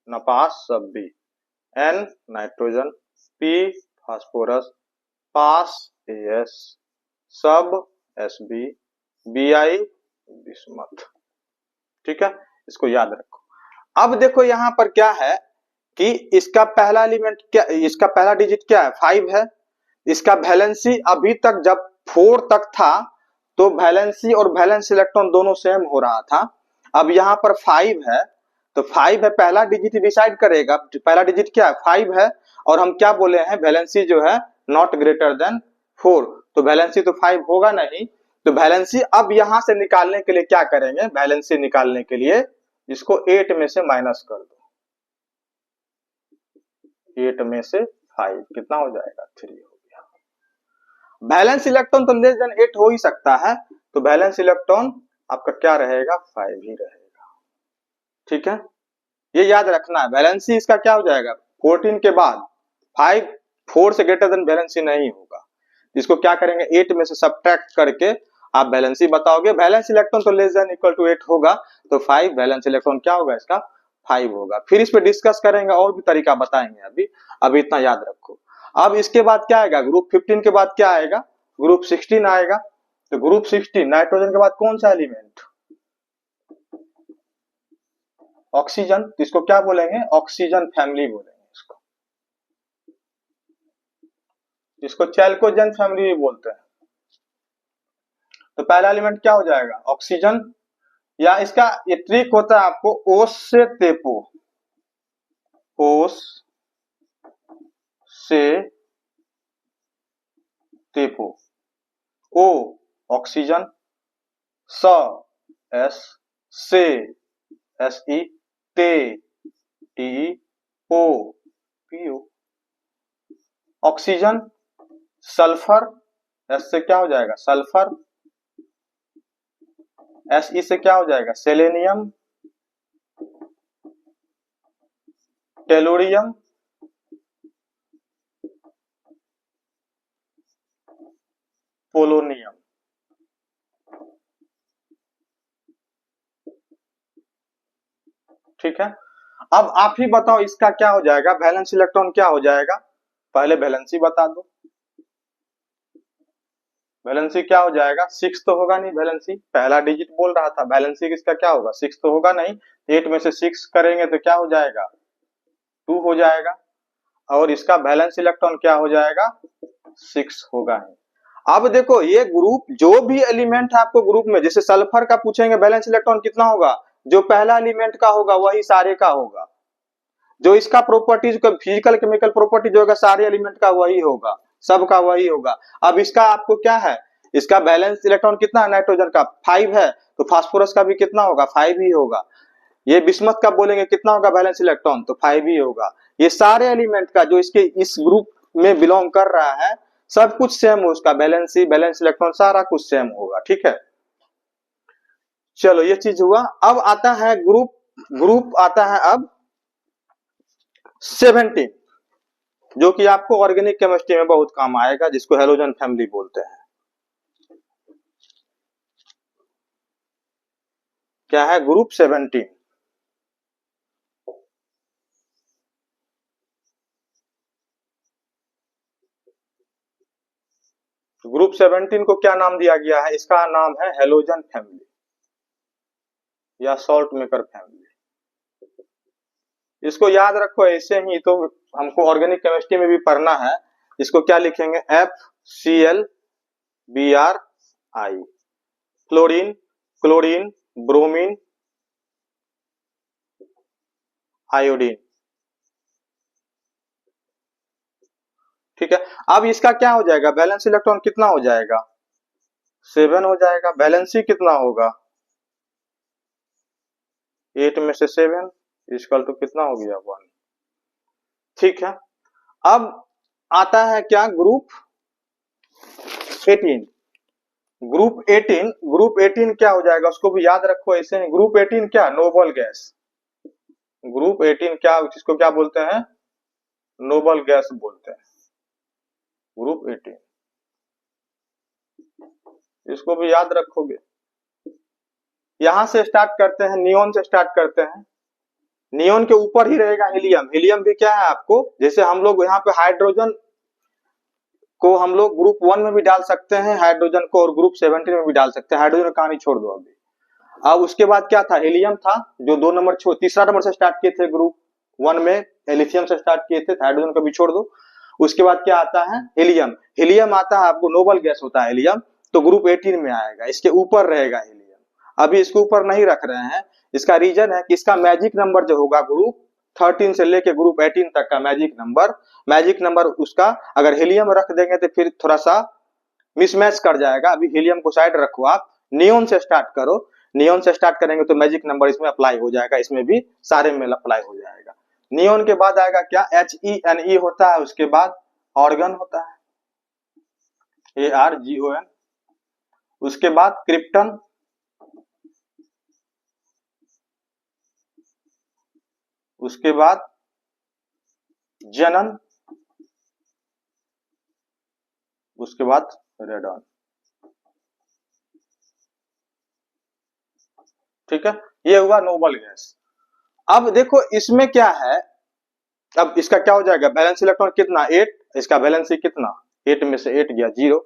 नपास सब B, N nitrogen, P phosphorus, पास एस, सब एसबी, बीआई बिस्मथ। ठीक है, इसको याद रखो। अब देखो यहां पर क्या है कि इसका पहला एलिमेंट क्या, इसका पहला डिजिट क्या है 5 है। इसका वैलेंसी अभी तक जब 4 तक था तो वैलेंसी और वैलेंस इलेक्ट्रॉन दोनों सेम हो रहा था। अब यहाँ पर 5 है तो 5 है, पहला डिजिट डिसाइड करेगा। पहला डिजिट क्या है 5 है, और हम क्या बोले हैं वैलेंसी जो है नॉट ग्रेटर देन 4, तो वैलेंसी तो 5 होगा नहीं। तो वैलेंसी अब यहां से निकालने के लिए क्या करेंगे, वैलेंसी निकालने के लिए इसको 8 में से माइनस कर दो, 8 में से 5 कितना हो जाएगा 3 हो गया। वैलेंस इलेक्ट्रॉन तो लेस देन 8 हो ही सकता है, तो वैलेंस इलेक्ट्रॉन आपका क्या रहेगा 5 ही रहेगा। ठीक है, ये याद रखना है। वैलेंसी इसका क्या हो जाएगा 14 के बाद 5, 4 से ग्रेटर देन वैलेंसी नहीं होगा। इसको क्या करेंगे 8 में से सब्ट्रैक्ट करके आप वैलेंसी बताओगे। वैलेंस इलेक्ट्रॉन तो लेस देन इक्वल टू 8 होगा, तो 5 वैलेंस इलेक्ट्रॉन क्या होगा इसका 5 होगा। फिर इस पे डिस्कस करेंगे, और भी तरीका बताएंगे, अभी इतना याद रखो। अब इसके बाद क्या आएगा, ग्रुप 15 के बाद क्या आएगा, ग्रुप 16 आएगा। तो ग्रुप 16 नाइट्रोजन के बाद कौन सा एलिमेंट, ऑक्सीजन। तो इसको क्या बोलेंगे ऑक्सीजन फैमिली बोलेंगे, इसको चैल्कोजेन फैमिली भी बोलते हैं। तो पहला एलिमेंट क्या हो जाएगा ऑक्सीजन, या इसका ये ट्रिक होता है आपको ओस से तेपो, ओस से तेपो, ओ ऑक्सीजन, स एस, से एस ई, ते टी, ओ पीओ। ऑक्सीजन सल्फर, एस से क्या हो जाएगा सल्फर, एस ई से क्या हो जाएगा सेलेनियम, टेलोरियम, पोलोनियम। ठीक है, अब आप ही बताओ इसका क्या हो जाएगा वैलेंस इलेक्ट्रॉन क्या हो जाएगा, पहले वैलेंसी बता दो। वैलेंसी क्या हो जाएगा 6 तो होगा नहीं, वैलेंसी पहला डिजिट बोल रहा था, वैलेंसी किसका क्या होगा 6 तो होगा नहीं। 8 में से 6 करेंगे तो क्या हो जाएगा 2 हो जाएगा, और इसका वैलेंस इलेक्ट्रॉन क्या हो जाएगा 6 होगा ही। अब देखो ये ग्रुप जो भी एलिमेंट है आपको ग्रुप में, जैसे सल्फर का पूछेंगे वैलेंस इलेक्ट्रॉन कितना होगा, जो पहला एलिमेंट का होगा वही सारे का होगा, जो इसका प्रॉपर्टीज का फिजिकल केमिकल प्रॉपर्टी जो होगा सारे एलिमेंट का वही होगा, सबका वही होगा। अब इसका आपको क्या है, इसका बैलेंस इलेक्ट्रॉन कितना है नाइट्रोजन का 5 है, तो फास्फोरस का भी कितना होगा 5 ही होगा। ये बिस्मथ का बोलेंगे कितना होगा बैलेंस इलेक्ट्रॉन, तो 5 ही होगा। ये सारे एलिमेंट का जो इसके इस ग्रुप में बिलोंग कर रहा है सब कुछ सेम हो, उसका बैलेंस इलेक्ट्रॉन सारा कुछ सेम होगा। ठीक है, चलो ये चीज हुआ। अब आता है ग्रुप आता है अब 17, जो कि आपको ऑर्गेनिक केमिस्ट्री में बहुत काम आएगा, जिसको हेलोजन फैमिली बोलते हैं। क्या है ग्रुप 17, ग्रुप 17 को क्या नाम दिया गया है, इसका नाम है हेलोजन फैमिली या सॉल्ट मेकर फैमिली। इसको याद रखो, ऐसे ही तो हमको ऑर्गेनिक केमिस्ट्री में भी पढ़ना है। इसको क्या लिखेंगे FCl Br I, fluorine, chlorine, bromine, iodine. ठीक है, अब इसका क्या हो जाएगा, बैलेंस इलेक्ट्रॉन कितना हो जाएगा, 7 हो जाएगा। बैलेंसी कितना होगा, 8 में से 7 इक्वल टू कितना हो गया, 1। ठीक है, अब आता है क्या, ग्रुप 18। ग्रुप 18 क्या हो जाएगा, उसको भी याद रखो ऐसे। ग्रुप 18 क्या, नोबल गैस। ग्रुप 18 क्या, इसको क्या बोलते हैं, नोबल गैस बोलते हैं, ग्रुप 18, इसको भी याद रखोगे। यहां से स्टार्ट करते हैं, नियोन से स्टार्ट करते हैं। नियोन के ऊपर ही रहेगा हीलियम। हीलियम भी क्या है आपको, जैसे हम लोग यहाँ पे हाइड्रोजन को हम लोग ग्रुप 1 में भी डाल सकते हैं हाइड्रोजन को, और ग्रुप 17 में भी डाल सकते हैं। हाइड्रोजन कहानी छोड़ दो अभी। अब उसके बाद क्या था, हीलियम था, जो 2 नंबर तीसरा नंबर से स्टार्ट किए थे ग्रुप 1 में, लिथियम से स्टार्ट किए थे, हाइड्रोजन को भी छोड़ दो। उसके बाद क्या आता है, हीलियम। हीलियम आता है आपको, नोबल गैस होता है हीलियम, तो ग्रुप 18 में आएगा, इसके ऊपर रहेगा हीलियम। अभी इसके ऊपर नहीं रख रहे हैं, इसका रीजन है कि इसका मैजिक नंबर जो होगा ग्रुप 13 से लेके ग्रुप 18 तक का मैजिक नंबर उसका अगर हीलियम रख देंगे तो फिर थोड़ा सा मिसमैच कर जाएगा। अभी हीलियम को साइड रखो, आप नियोन से स्टार्ट करो। नियोन से स्टार्ट करेंगे तो मैजिक नंबर इसमें अप्लाई हो जाएगा, इसमें भी सारे में अप्लाई हो जाएगा। नियोन के बाद आएगा क्या, HENE होता है, उसके बाद ऑर्गन होता है, ARGON। उसके बाद क्रिप्टन, उसके बाद जनन, उसके बाद रेडॉन। ठीक है, ये हुआ नोबल गैस। अब देखो इसमें क्या है, अब इसका क्या हो जाएगा, बैलेंस इलेक्ट्रॉन कितना, 8, इसका बैलेंस कितना, 8 में से 8 गया 0।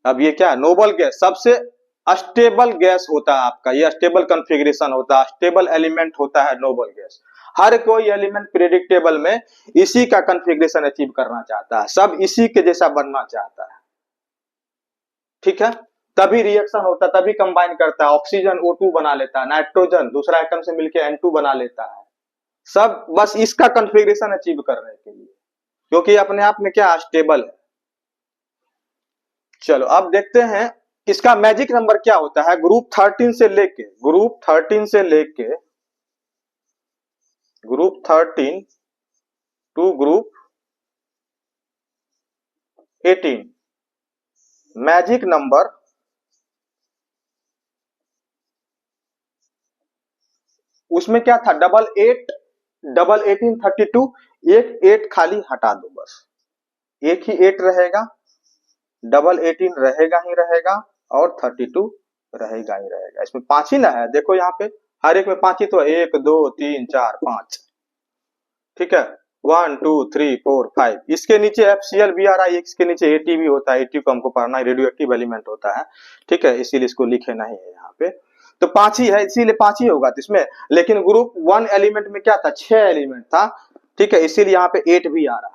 अब ये क्या है, नोबल गैस, सबसे अस्टेबल गैस होता है आपका, ये स्टेबल कॉन्फ़िगरेशन होता है, स्टेबल एलिमेंट होता है नोबल गैस। हर कोई एलिमेंट प्रेडिक्टेबल में इसी का कॉन्फ़िगरेशन अचीव करना चाहता है, सब इसी के जैसा बनना चाहता है। ठीक है, तभी रिएक्शन होता है, तभी कंबाइन करता है, ऑक्सीजन O2 बना लेता है, नाइट्रोजन दूसरा आइटम से मिलकर N2 बना लेता है, सब बस इसका कॉन्फ़िगरेशन अचीव करने के लिए, क्योंकि अपने आप में क्या स्टेबल है। चलो अब देखते हैं इसका मैजिक नंबर क्या होता है, ग्रुप 13 से लेके group 13 to group 18 magic number उसमें क्या था, 88 18 32, एक 8 खाली हटा दो, बस एक ही 8 रहेगा, 18 रहेगा ही रहेगा, और 32 रहेगा ही रहेगा। इसमें 5 ही ना है, देखो यहाँ पे हर एक में 5 ही तो, 1 2 3 4 5। ठीक है, 1 2 3 4 5, इसके नीचे FCl भी आ रहा है, इसके नीचे AT भी होता है, AT को हमको पढ़ना है, रेडियो एक्टिव एलिमेंट होता है। ठीक है, इसीलिए इसको लिखे नहीं है यहाँ पे, तो 5 ही है, इसीलिए 5 ही होगा इसमें। लेकिन ग्रुप 1 एलिमेंट में क्या था, 6 एलिमेंट था। ठीक है, इसीलिए यहाँ पे 8 भी आ रहा था,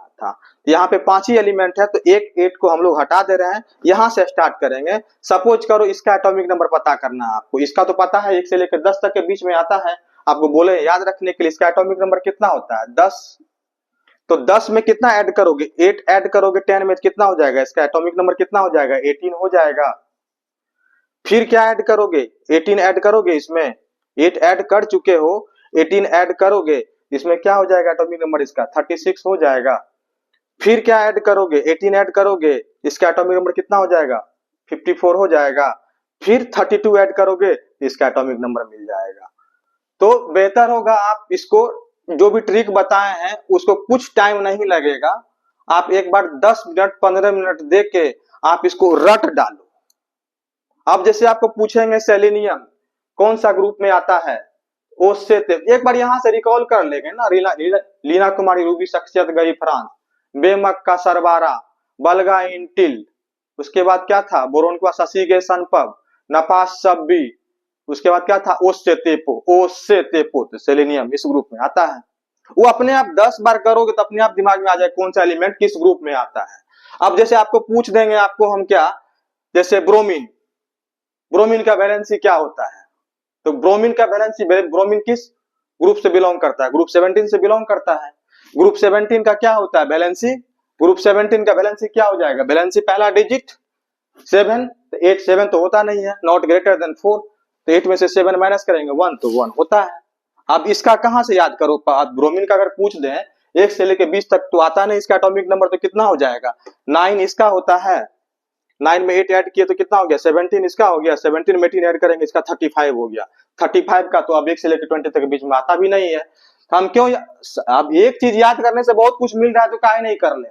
यहाँ पे 5 ही एलिमेंट है, तो एक 8 को हम लोग हटा दे रहे हैं। यहाँ से स्टार्ट करेंगे, सपोज करो इसका एटॉमिक नंबर पता करना है आपको, इसका तो पता है 1 से लेकर 10 तक के बीच में आता है, आपको बोले याद रखने के लिए इसका एटॉमिक नंबर कितना होता है, 10। तो 10 में कितना ऐड करोगे, 8 ऐड करोगे 10 में कितना हो जाएगा, इसका एटॉमिक नंबर कितना हो जाएगा, 18 हो जाएगा। फिर क्या ऐड करोगे, 18 ऐड करोगे, इसमें 8 ऐड कर चुके हो, 18 ऐड करोगे, इसमें क्या हो जाएगा एटॉमिक नंबर इसका 36 हो जाएगा। फिर क्या ऐड करोगे, 18 ऐड करोगे, इसका एटॉमिक नंबर कितना हो जाएगा, 54 हो जाएगा। फिर 32 ऐड करोगे, इसका एटॉमिक नंबर मिल जाएगा। तो बेहतर होगा आप इसको, जो भी ट्रिक बताए हैं उसको कुछ टाइम नहीं लगेगा, आप एक बार 10 मिनट 15 मिनट देख के आप इसको रट डालो। अब जैसे आपको पूछेंगे सेलेनियम कौन सा ग्रुप में आता है, उससे एक बार यहां से रिकॉल कर लेंगे ना, लीना कुमारी रूबी शख्सियत गई फ्रांस, बेमक का सरबारा, बलगा इंटिल, उसके बाद क्या था, बोरोन के बाद शशि गे सनपब, नपास सब्बी, उसके बाद क्या था, ओसे तेपो, तो सेलेनियम इस ग्रुप में आता है। वो अपने आप 10 बार करोगे तो अपने आप दिमाग में आ जाए कौन सा एलिमेंट किस ग्रुप में आता है। अब जैसे आपको पूछ देंगे, आपको हम क्या, जैसे ब्रोमीन का वैलेंसी क्या होता है, तो ब्रोमीन का वैलेंसी, ब्रोमीन किस ग्रुप से बिलोंग करता है, ग्रुप 17 से बिलोंग करता है। ग्रुप 17 का क्या होता है, वैलेंसी। ग्रुप 17 का वैलेंसी क्या हो जाएगा, वैलेंसी पहला डिजिट 7, तो 8 7 तो होता नहीं है, नॉट ग्रेटर देन 4, तो 8 में से 7 माइनस करेंगे 1, तो 1 होता है। अब इसका कहां से याद करो, आप ब्रोमीन का अगर पूछ दें 1 से लेकर 20 तक तो आता नहीं इसका एटॉमिक नंबर, तो कितना हो जाएगा 9 इसका होता है। 9 में 8 ऐड किए तो कितना हो गया 17 इसका हो गया, 17 में 18 ऐड करेंगे इसका 35 हो गया। 35 का तो अब 1 से लेकर 20 तक के बीच में आता भी नहीं है, हम क्यों, अब एक चीज याद करने से बहुत कुछ मिल रहा है तो काहे नहीं कर ले,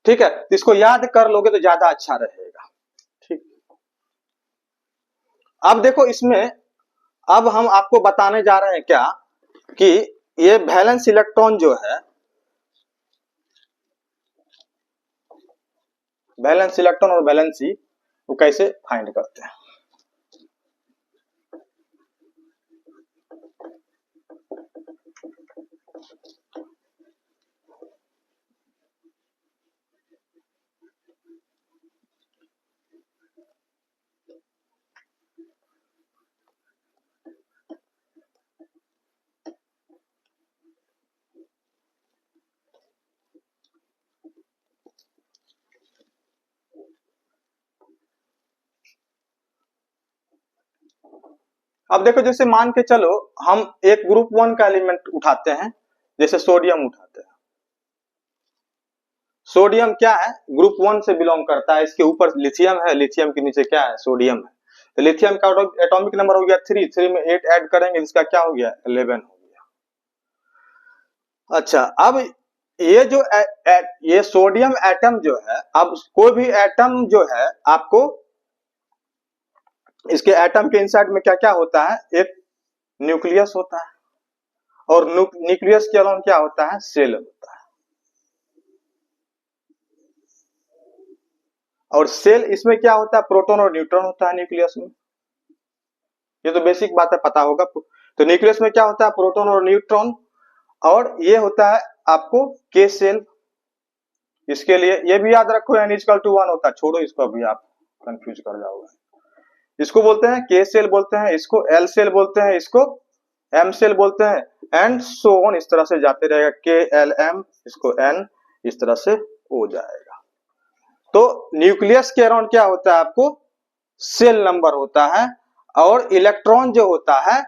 ठीक है, तो इसको याद कर लोगे तो ज्यादा अच्छा रहेगा। ठीक, अब देखो इसमें, अब हम आपको बताने जा रहे हैं क्या कि ये वैलेंस इलेक्ट्रॉन जो है, वैलेंस इलेक्ट्रॉन और वैलेंसी वो कैसे फाइंड करते हैं। अब देखो जैसे मान के चलो हम एक ग्रुप 1 का एलिमेंट उठाते हैं, जैसे सोडियम उठाते हैं। सोडियम क्या है, ग्रुप 1 से बिलोंग करता है, इसके ऊपर लिथियम है, लिथियम के नीचे क्या है, सोडियम है। तो लिथियम का एटॉमिक नंबर हो गया 3, 3 में 8 ऐड करेंगे इसका क्या हो गया 11 हो गया। अच्छा, अब ये जो ये सोडियम एटम जो है, अब कोई भी एटम जो है आपको इसके एटम के इनसाइड में क्या क्या होता है, एक न्यूक्लियस होता है, और न्यूक्लियस के अलावा क्या होता है, सेल होता है। और सेल इसमें क्या होता है, प्रोटॉन और न्यूट्रॉन होता है न्यूक्लियस में, ये तो बेसिक बात है पता होगा। तो न्यूक्लियस में क्या होता है, प्रोटॉन और न्यूट्रॉन, और ये होता है आपको के सेल। इसके लिए ये भी याद रखो n=1 होता है, छोड़ो इसको अभी आप कंफ्यूज कर जाओगे। इसको बोलते हैं के सेल बोलते हैं, इसको एल सेल बोलते हैं, इसको एम सेल बोलते हैं, एंड सो ऑन, इस तरह से जाते रहेगा, के एल एम, इसको एन, इस तरह से हो जाएगा। तो न्यूक्लियस के अराउंड क्या होता है आपको, सेल नंबर होता है, और इलेक्ट्रॉन जो होता है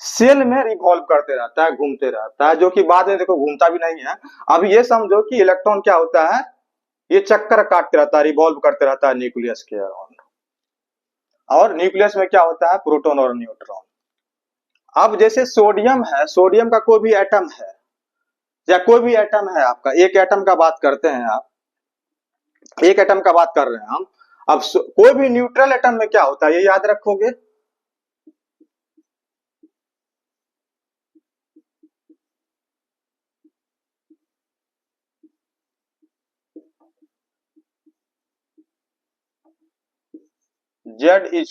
सेल में रिवॉल्व करते रहता है, घूमते रहता है, जो कि बाद में देखो घूमता भी नहीं है। अब ये समझो कि इलेक्ट्रॉन क्या होता है, ये चक्कर काटते रहता है, रिवॉल्व करते रहता है न्यूक्लियस के अराउंड। और न्यूक्लियस में क्या होता है, प्रोटॉन और न्यूट्रॉन। अब जैसे सोडियम है, सोडियम का कोई भी एटम है, या कोई भी एटम है आपका, एक एटम का बात करते हैं आप, एक एटम का बात कर रहे हैं हम। अब कोई भी न्यूट्रल एटम में क्या होता है, ये याद रखोगे, Z=E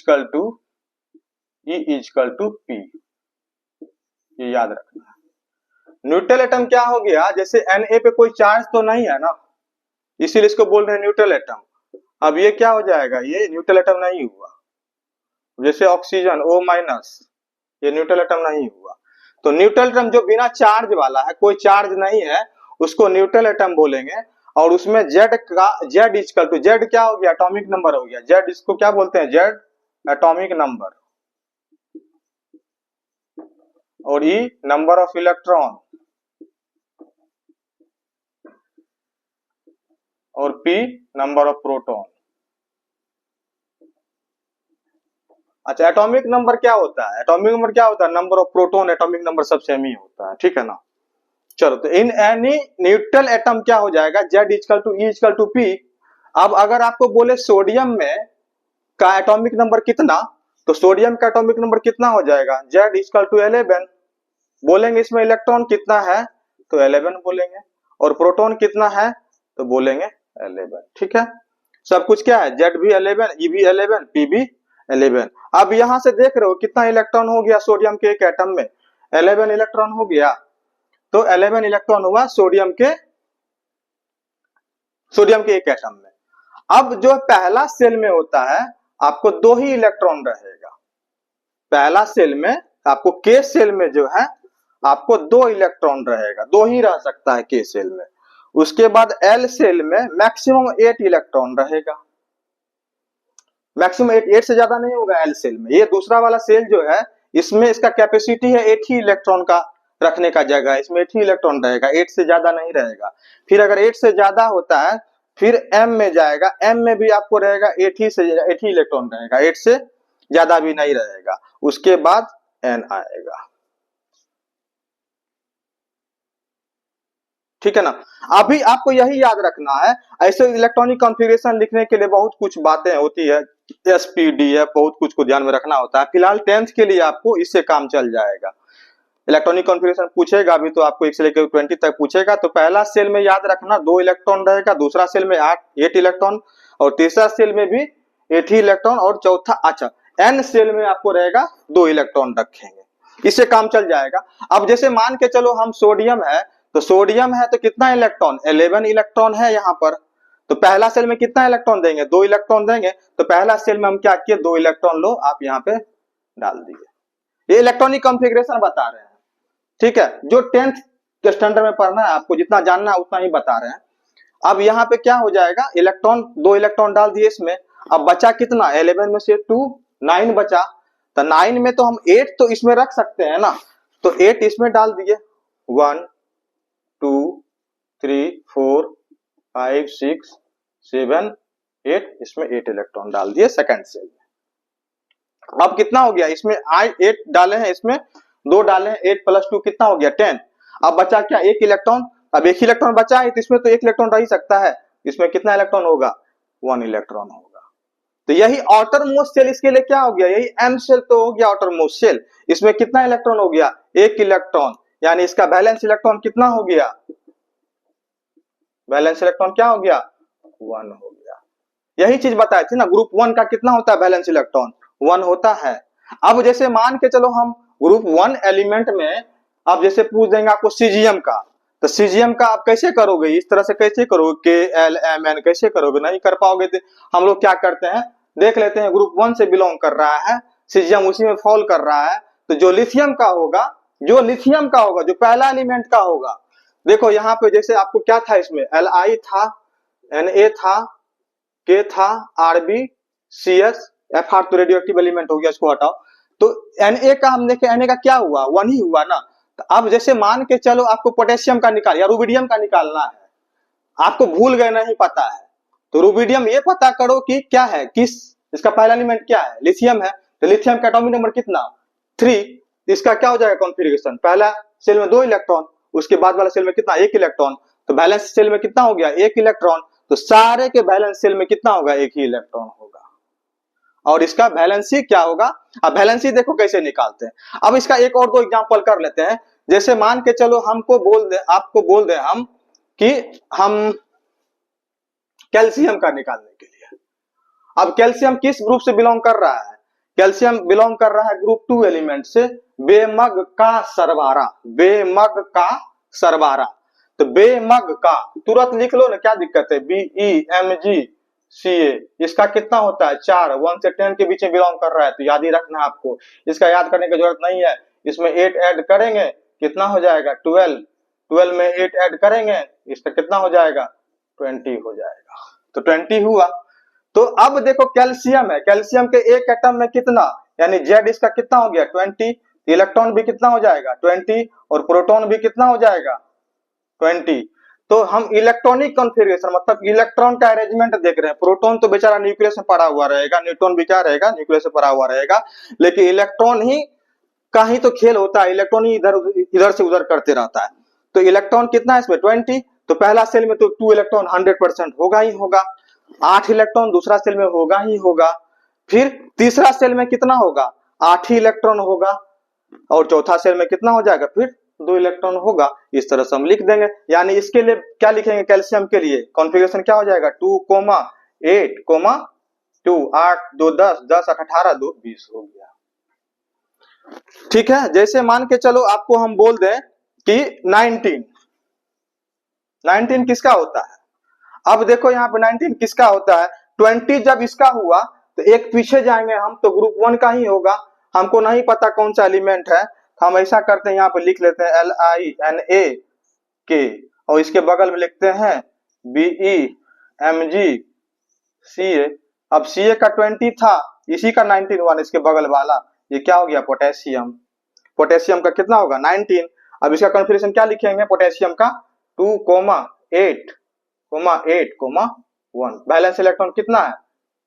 P, ये याद रखना। न्यूट्रल एटम क्या हो गया, जैसे Na पे कोई चार्ज तो नहीं है ना, इसीलिए इसको बोल रहे हैं न्यूट्रल एटम। अब ये क्या हो जाएगा, ये न्यूट्रल एटम नहीं हुआ। जैसे ऑक्सीजन O-, ये न्यूट्रल एटम नहीं हुआ। तो न्यूट्रल एटम जो बिना चार्ज वाला है, कोई चार्ज नहीं है, उसको न्यूट्रल एटम बोलेंगे। और उसमें Z क्या हो गया, एटॉमिक नंबर हो गया। Z इसको क्या बोलते हैं, Z एटॉमिक नंबर, और E नंबर ऑफ इलेक्ट्रॉन, और P नंबर ऑफ प्रोटॉन। अच्छा, एटॉमिक नंबर क्या होता है, एटॉमिक नंबर क्या होता है, number of proton, atomic number सब सेम ही होता है, ठीक है ना। चलो, तो इन एनी न्यूट्रल एटम क्या हो जाएगा, Z=E=P। अब अगर आपको बोले सोडियम में का एटॉमिक नंबर कितना, तो सोडियम का एटॉमिक नंबर कितना हो जाएगा, Z=11। बोलेंगे इसमें इलेक्ट्रॉन कितना है, तो 11 बोलेंगे, और प्रोटॉन कितना है, तो बोलेंगे 11, ठीक है। सब कुछ क्या है, Z भी 11, E भी 11, P भी 11। अब यहां से देख रहे हो कितना इलेक्ट्रॉन हो गया सोडियम के एक एटम में, 11 इलेक्ट्रॉन हो गया। तो 11 इलेक्ट्रॉन हुआ सोडियम के एक एटम में। अब जो पहला सेल में होता है, आपको 2 ही इलेक्ट्रॉन रहेगा। पहला सेल में आपको के सेल में जो है आपको 2 इलेक्ट्रॉन रहेगा, 2 ही रह सकता है के सेल में। उसके बाद एल सेल में मैक्सिमम 8 इलेक्ट्रॉन रहेगा, मैक्सिमम 8 से ज्यादा नहीं होगा एल सेल में। ये दूसरा वाला सेल जो है इसमें इसका कैपेसिटी है 8 ही इलेक्ट्रॉन का रखने का जगह, इसमें 8 ही इलेक्ट्रॉन रहेगा, 8 से ज्यादा नहीं रहेगा। फिर अगर 8 से ज्यादा होता है फिर एम में जाएगा, एम में भी आपको रहेगा 8 ही इलेक्ट्रॉन रहेगा, 8 से ज्यादा भी नहीं रहेगा। उसके बाद एन आएगा, ठीक है ना। अभी आपको यही याद रखना है, ऐसे इलेक्ट्रॉनिक कॉन्फ़िगरेशन लिखने के लिए बहुत कुछ बातें होती है, एसपीडीएफ, बहुत कुछ को ध्यान में रखना होता है। फिलहाल 10th के लिए आपको इससे काम चल जाएगा। इलेक्ट्रॉनिक कॉन्फ़िगरेशन पूछेगा अभी तो आपको 1 से लेकर 20 तक पूछेगा, तो पहला सेल में याद रखना 2 इलेक्ट्रॉन रहेगा, दूसरा सेल में 8 इलेक्ट्रॉन, और तीसरा सेल में भी 8 ही इलेक्ट्रॉन, और चौथा अच्छा एन सेल में आपको रहेगा 2 इलेक्ट्रॉन रखेंगे, इससे काम चल जाएगा। अब जैसे मान के चलो हम सोडियम है, तो सोडियम है तो कितना इलेक्ट्रॉन, 11 इलेक्ट्रॉन है यहाँ पर, तो पहला सेल में कितना इलेक्ट्रॉन देंगे, 2 इलेक्ट्रॉन देंगे। तो पहला सेल में हम क्या किए, 2 इलेक्ट्रॉन लो आप यहाँ पे डाल दिए। ये इलेक्ट्रॉनिक कॉन्फ़िगरेशन बता रहे हैं, ठीक है, जो 10th के स्टैंडर्ड में पढ़ना है आपको, जितना जानना है उतना ही बता रहे हैं। अब यहाँ पे क्या हो जाएगा, इलेक्ट्रॉन 2 इलेक्ट्रॉन डाल दिए इसमें, अब बचा कितना, 11 में से 2 9 बचा, तो 9 में तो हम 8 तो इसमें रख सकते हैं ना, तो 8 इसमें डाल दिए, 1 2 3 4 5 6 7 8, इसमें 8 इलेक्ट्रॉन डाल दिए सेकंड सेल में। अब कितना हो गया, इसमें 8 डाले हैं, इसमें 2 डाले हैं, 8 + 2 कितना हो गया 10। अब बचा क्या, 1 इलेक्ट्रॉन, अब 1 इलेक्ट्रॉन बचा है तो इसमें तो 1 इलेक्ट्रॉन रह ही सकता है, इसमें कितना इलेक्ट्रॉन होगा, 1 इलेक्ट्रॉन होगा। तो यही आउटर मोस्ट सेल इसके लिए क्या हो गया, यही एम सेल तो हो गया आउटर मोस्ट सेल, इसमें कितना इलेक्ट्रॉन हो गया, 1 इलेक्ट्रॉन, यानी इसका बैलेंस इलेक्ट्रॉन कितना हो गया, बैलेंस इलेक्ट्रॉन क्या हो गया, 1 हो गया। यही चीज बताई थी ना, ग्रुप 1 का कितना होता है बैलेंस इलेक्ट्रॉन, 1 होता है। अब जैसे मान के चलो हम ग्रुप 1 एलिमेंट में, अब जैसे पूछ देंगे आपको सीजीएम का, तो सीजीएम का आप कैसे करोगे, इस तरह से कैसे करोगे, के एल एम एन कैसे करोगे, नहीं कर पाओगे। तो हम लोग क्या करते हैं, देख लेते हैं ग्रुप 1 से बिलोंग कर रहा है, सीजीएम उसी में फॉल कर रहा है, तो जो लिथियम का होगा, जो लिथियम का होगा, जो पहला एलिमेंट का होगा, देखो यहाँ पे जैसे आपको क्या था, इसमें Li था, Na था, K था, Rb, CS, Fr तो रेडियो एक्टिव एलिमेंट हो गया, इसको हटाओ। तो Na का हम देखे, Na का क्या हुआ, 1 ही हुआ ना। तो अब जैसे मान के चलो आपको पोटेशियम का निकाल या रुबिडियम का निकालना है, आपको भूल गए नहीं पता है, तो रुबिडियम ये पता करो कि क्या है, किस इसका पहला एलिमेंट क्या है, लिथियम है, तो लिथियम का एटॉमिक नंबर कितना, 3। इसका क्या हो जाएगा कॉन्फ़िगरेशन, पहला सेल में 2 इलेक्ट्रॉन, उसके बाद वाला सेल में कितना, 1 इलेक्ट्रॉन, तो बैलेंस सेल में कितना हो गया, 1 इलेक्ट्रॉन, तो सारे के बैलेंस सेल में कितना होगा, 1 ही इलेक्ट्रॉन होगा। और इसका बैलेंसी क्या होगा, अब बैलेंसी देखो कैसे निकालते हैं। अब इसका एक और 2 एग्जांपल कर लेते हैं। जैसे मान के चलो हमको बोल दे, आपको बोल दे हम कि हम कैल्शियम का निकालने के लिए, अब कैल्शियम किस ग्रुप से बिलोंग कर रहा है, कैल्शियम बिलोंग कर रहा है ग्रुप 2 एलिमेंट से, बेमग का सरबारा, बेमग का सरबारा। तो बेमग का तुरंत लिख लो ना, क्या दिक्कत है, BEMGCA, इसका कितना होता है 4, 1 से 10 के बीच में बिलोंग कर रहा है, तो याद ही रखना आपको, इसका याद करने की जरूरत नहीं है। इसमें 8 ऐड करेंगे कितना हो जाएगा 12, 12 में 8 ऐड करेंगे, इसका कितना हो जाएगा 20 हो जाएगा, तो 20 हुआ। तो अब देखो कैल्शियम है, कैल्शियम के एक एटम में कितना, यानी Z इसका कितना हो गया 20, इलेक्ट्रॉन भी कितना हो जाएगा 20, और प्रोटॉन भी कितना हो जाएगा 20। तो हम इलेक्ट्रॉनिक कॉन्फ़िगरेशन मतलब इलेक्ट्रॉन का अरेंजमेंट देख रहे हैं। प्रोटॉन तो बेचारा न्यूक्लियस में पड़ा हुआ रहेगा, न्यूट्रॉन भी क्या रहेगा, न्यूक्लियस में पड़ा हुआ रहेगा, लेकिन इलेक्ट्रॉन ही का ही तो खेल होता है, इलेक्ट्रॉन ही इधर से उधर करते रहता है। तो इलेक्ट्रॉन कितना है इसमें 20, तो पहला सेल में तो 2 इलेक्ट्रॉन 100% होगा ही होगा, 8 इलेक्ट्रॉन दूसरा सेल में होगा ही होगा, फिर तीसरा सेल में कितना होगा 8 ही इलेक्ट्रॉन होगा, और चौथा सेल में कितना हो जाएगा फिर 2 इलेक्ट्रॉन होगा। इस तरह से हम लिख देंगे, यानी इसके लिए क्या लिखेंगे, कैल्शियम के लिए कॉन्फ़िगरेशन क्या हो जाएगा 2, 8, 2, 8, 2, 10, 10, 8, 18, 2, 20 हो गया। ठीक है, जैसे मान के चलो आपको हम बोल दें कि 19 किसका होता है, अब देखो यहाँ पे 19 किसका होता है, 20 जब इसका हुआ तो एक पीछे जाएंगे हम तो ग्रुप 1 का ही होगा, हमको नहीं पता कौन सा एलिमेंट है, हम ऐसा करते हैं यहाँ पे लिख लेते हैं LINA और इसके बगल में लिखते हैं BeMgCa। अब Ca का 20 था, इसी का 19 हुआ, इसके बगल वाला ये क्या हो गया, पोटेशियम। पोटेशियम का कितना होगा 19। अब इसका कॉन्फिगरेशन क्या लिखेंगे पोटेशियम का 2,8,1। बैलेंस इलेक्ट्रॉन कितना है,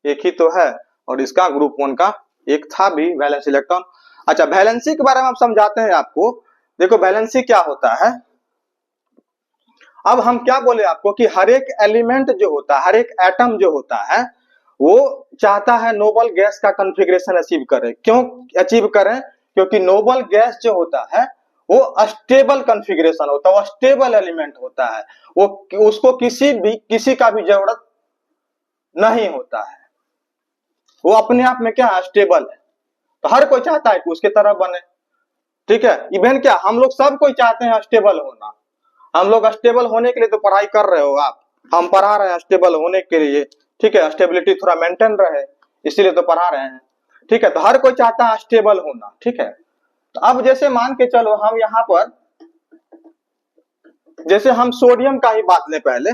एक ही तो है, और इसका ग्रुप 1 का एक था भी वैलेंस इलेक्ट्रॉन। अच्छा, वैलेंसी के बारे में आप समझाते हैं आपको। देखो वैलेंसी क्या होता है, अब हम क्या बोले आपको कि हर एक एलिमेंट जो होता है, हर एक एटम जो होता है, वो चाहता है नोबल गैस का कॉन्फ़िगरेशन अचीव करे। क्यों अचीव करें, क्योंकि नोबल गैस जो होता है वो स्टेबल कॉन्फ़िगरेशन होता है, वो स्टेबल एलिमेंट होता है, वो उसको किसी का भी जरूरत नहीं होता है, वो अपने आप में क्या है, स्टेबल है। तो हर कोई चाहता है कि उसके तरह बने, ठीक है। इवन क्या हम लोग सब कोई चाहते हैं स्टेबल होना। हम लोग स्टेबल होने के लिए तो पढ़ाई कर रहे हो आप, हम पढ़ा रहे हैं स्टेबल होने के लिए, ठीक है, स्टेबिलिटी थोड़ा मेंटेन रहे इसीलिए तो पढ़ा रहे हैं, ठीक है। तो हर कोई चाहता है स्टेबल होना, ठीक है। तो अब जैसे मान के चलो हम यहाँ पर जैसे हम सोडियम का ही बात लें, पहले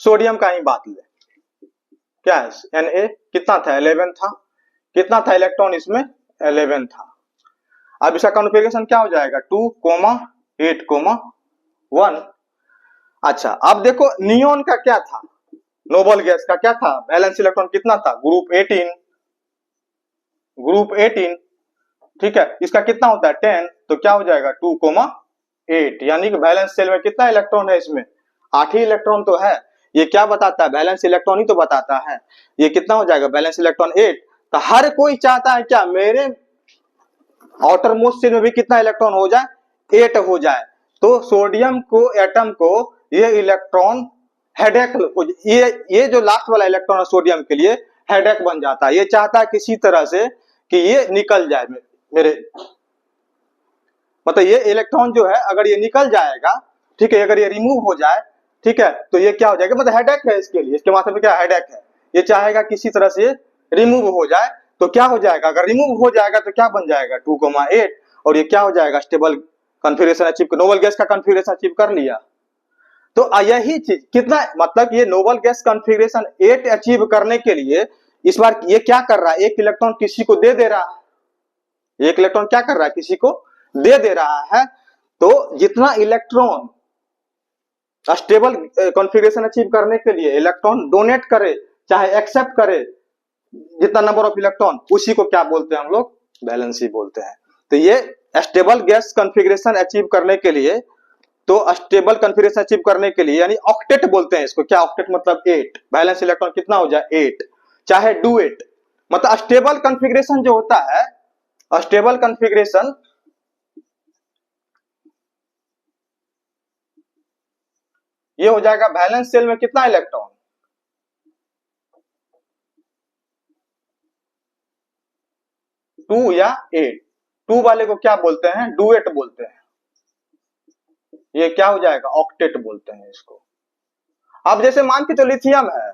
सोडियम का ही बात लें, क्या है Na कितना था 11 था, कितना था इलेक्ट्रॉन इसमें 11 था। अब इसका कॉन्फ़िगरेशन क्या हो जाएगा 2,8,1। अच्छा, अब देखो नियोन का क्या था, नोबल गैस का क्या था, वैलेंस इलेक्ट्रॉन कितना था ग्रुप 18, ठीक है। इसका कितना होता है 10, तो क्या हो जाएगा 2,8, यानी कि वैलेंस शेल में कितना इलेक्ट्रॉन है, इसमें 8 ही इलेक्ट्रॉन तो है। ये क्या बताता है, बैलेंस इलेक्ट्रॉन ही तो बताता है। ये कितना हो जाएगा बैलेंस इलेक्ट्रॉन 8। तो हर कोई चाहता है क्या, मेरे आउटर मोस्ट शेल में भी कितना इलेक्ट्रॉन हो जाए, 8 हो जाए। तो सोडियम को एटम को ये इलेक्ट्रॉन हेडेक, ये जो लास्ट वाला इलेक्ट्रॉन है सोडियम के लिए हेडेक बन जाता है। ये चाहता है किसी तरह से कि ये निकल जाए मेरे, मतलब ये इलेक्ट्रॉन जो है अगर ये निकल जाएगा, ठीक है, अगर ये रिमूव हो जाए, ठीक है, तो ये क्या हो जाएगा, मतलब हेडेक है इसके लिए, इसके माथे में क्या हेडेक है, ये चाहेगा किसी तरह से रिमूव हो जाए। तो क्या हो जाएगा, अगर रिमूव हो जाएगा तो क्या बन जाएगा 2,8, और ये क्या हो जाएगा stable configuration achieve, noble gas का कॉन्फ़िगरेशन अचीव कर लिया। तो यही चीज कितना, मतलब ये नोबल गैस कॉन्फ़िगरेशन 8 अचीव करने के लिए इस बार ये क्या कर रहा है, एक इलेक्ट्रॉन किसी को दे रहा है, एक इलेक्ट्रॉन क्या कर रहा है, किसी को दे रहा है। तो जितना इलेक्ट्रॉन स्टेबल कॉन्फ़िगरेशन अचीव करने के लिए इलेक्ट्रॉन डोनेट करे चाहे एक्सेप्ट करे, जितना नंबर ऑफ इलेक्ट्रॉन, उसी को क्या बोलते हैं हम लोग, वैलेंसी बोलते हैं। तो ये स्टेबल गैस कॉन्फ़िगरेशन अचीव करने के लिए, तो स्टेबल कॉन्फ़िगरेशन अचीव करने के लिए यानी ऑक्टेट बोलते हैं इसको। क्या ऑक्टेट मतलब 8, बैलेंस इलेक्ट्रॉन कितना हो जाए 8, चाहे डुएट, मतलब स्टेबल कॉन्फ़िगरेशन जो होता है, स्टेबल कॉन्फ़िगरेशन ये हो जाएगा बैलेंस शेल में कितना इलेक्ट्रॉन, 2 या 8। 2 वाले को क्या बोलते हैं, डुएट बोलते हैं। ये क्या हो जाएगा, ऑक्टेट बोलते हैं इसको। अब जैसे मान के तो लिथियम है,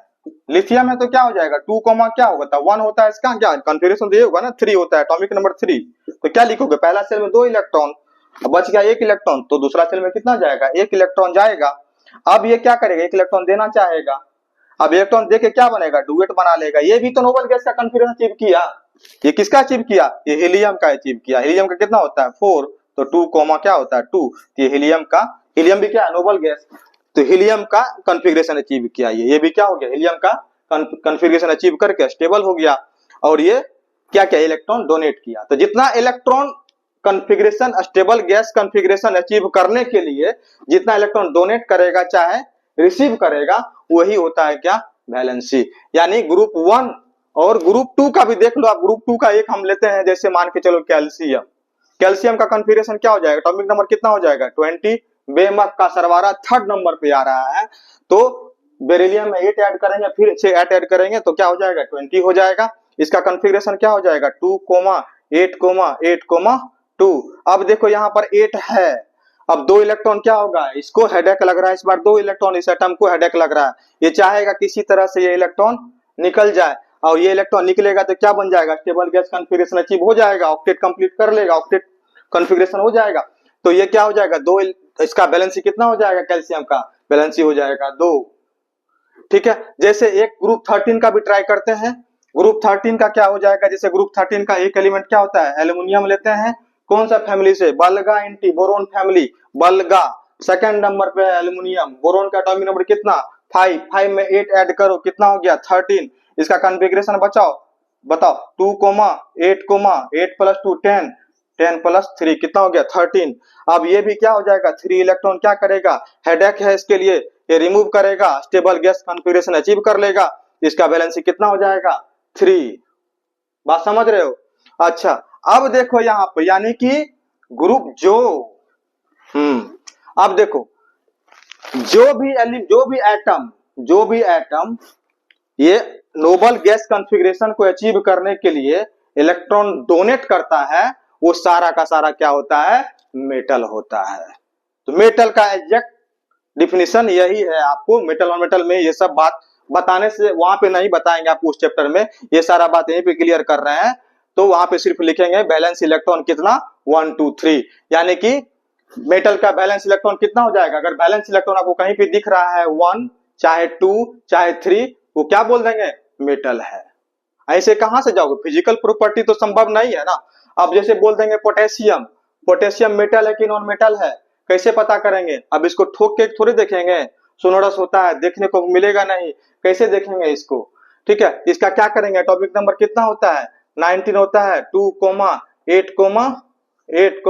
लिथियम है तो क्या हो जाएगा 2, क्या होगा 1 होता है इसका, क्या कॉन्फ़िगरेशन तो ये होगा ना 3 होता है, एटॉमिक नंबर 3। तो क्या लिखोगे, पहला सेल में 2 इलेक्ट्रॉन, बच गया 1 इलेक्ट्रॉन, तो दूसरा सेल में कितना जाएगा, 1 इलेक्ट्रॉन जाएगा। अब ये क्या करेगा, 1 इलेक्ट्रॉन देना चाहेगा, अब इलेक्ट्रॉन देके क्या बनेगा, डुएट बना लेगा। ये भी तो नोबल गैस का कॉन्फ़िगरेशन अचीव किया। ये किसका अचीव किया, ये हीलियम का अचीव किया। हीलियम का कितना होता है 4, तो 2, क्या होता है 2, ये हीलियम का, हीलियम भी क्या है नोबल गैस, तो हीलियम का कॉन्फ़िगरेशन अचीव किया। ये भी क्या हो गया, हीलियम का कॉन्फ़िगरेशन अचीव करके स्टेबल हो गया। और ये क्या क्या इलेक्ट्रॉन डोनेट किया। तो जितना electron configuration, stable gas configuration achieve करने के लिए जितना इलेक्ट्रॉन डोनेट करेगा चाहे रिसीव करेगा, वही होता है क्या, वैलेंसी। यानी ग्रुप 1 और ग्रुप 2 का भी देख लो आप। ग्रुप 2 का एक हम लेते हैं, जैसे मान के चलो कैल्शियम, कैल्शियम का कॉन्फ़िगरेशन क्या हो जाएगा, एटॉमिक नंबर कितना हो जाएगा 20, बेमक का सरवारा 3rd नंबर पे आ रहा है। तो बेरिलियम में 8 ऐड करेंगे, फिर 6 ऐड करेंगे, तो क्या हो जाएगा 20 हो जाएगा। इसका कॉन्फ़िगरेशन क्या हो जाएगा 2,8,2। अब देखो यहाँ पर 8 है, अब 2 इलेक्ट्रॉन क्या होगा, इसको हेडेक लग रहा है, इस बार 2 इलेक्ट्रॉन इस एटम को हेडेक लग रहा है, ये चाहेगा किसी तरह से ये इलेक्ट्रॉन निकल जाए। और ये इलेक्ट्रॉन निकलेगा तो क्या बन जाएगा, स्टेबल गैस कॉन्फ़िगरेशन अचीव हो जाएगा, ऑक्टेट कंप्लीट कर लेगा, ऑक्टेट कॉन्फ़िगरेशन हो जाएगा। तो ये क्या हो जाएगा, दो, इसका वैलेंसी कितना हो जाएगा, कैल्शियम का वैलेंसी हो जाएगा 2। ठीक है, जैसे एक ग्रुप 13 का भी ट्राई करते हैं। ग्रुप 13 का क्या हो जाएगा, जैसे ग्रुप 13 का एक एलिमेंट क्या होता है, एल्युमिनियम लेते हैं, कौन सा फैमिली से, बल्गा एंटी बोरोन फैमिली, बल्गा। सेकंड नंबर पे है एल्युमिनियम, बोरोन का एटॉमिक नंबर कितना, 5, 5 में 8 ऐड करो कितना हो गया 13। इसका कॉन्फ़िगरेशन बताओ 2, 8, 8 प्लस 2 10, 10 प्लस 3 कितना हो गया 13। अब ये भी क्या हो जाएगा, 3 इलेक्ट्रॉन क्या करेगा, हेडेक है इसके लिए, ये रिमूव करेगा, स्टेबल गैस कॉन्फ़िगरेशन अचीव कर लेगा। इसका वैलेंसी कितना हो जाएगा 3। बात समझ रहे हो। अच्छा अब देखो यहाँ पे, यानी कि ग्रुप अब देखो जो भी एटम ये नोबल गैस कॉन्फ़िगरेशन को अचीव करने के लिए इलेक्ट्रॉन डोनेट करता है, वो सारा का सारा क्या होता है, मेटल होता है। तो मेटल का एग्जैक्ट डिफिनीशन यही है। आपको मेटल और मेटल में ये सब बात बताने से वहां पे नहीं बताएंगे आपको, उस चैप्टर में ये सारा बात यहीं पे क्लियर कर रहे हैं। तो वहां पे सिर्फ लिखेंगे बैलेंस इलेक्ट्रॉन कितना 1 2 3, यानी कि मेटल का बैलेंस इलेक्ट्रॉन कितना हो जाएगा। अगर बैलेंस इलेक्ट्रॉन आपको कहीं पे दिख रहा है 1 चाहे 2 चाहे 3, वो क्या बोल देंगे, मेटल है। ऐसे कहां से जाओगे, फिजिकल प्रॉपर्टी तो संभव नहीं है ना। अब जैसे बोल देंगे पोटेशियम, पोटेशियम मेटल है कि नॉन मेटल है, कैसे पता करेंगे। अब इसको ठोक के थोड़ी देखेंगे, सोनोरस होता है देखने को मिलेगा नहीं, कैसे देखेंगे इसको। ठीक है, इसका क्या करेंगे, एटॉमिक नंबर कितना होता है 19 होता है, 2, 8, 8,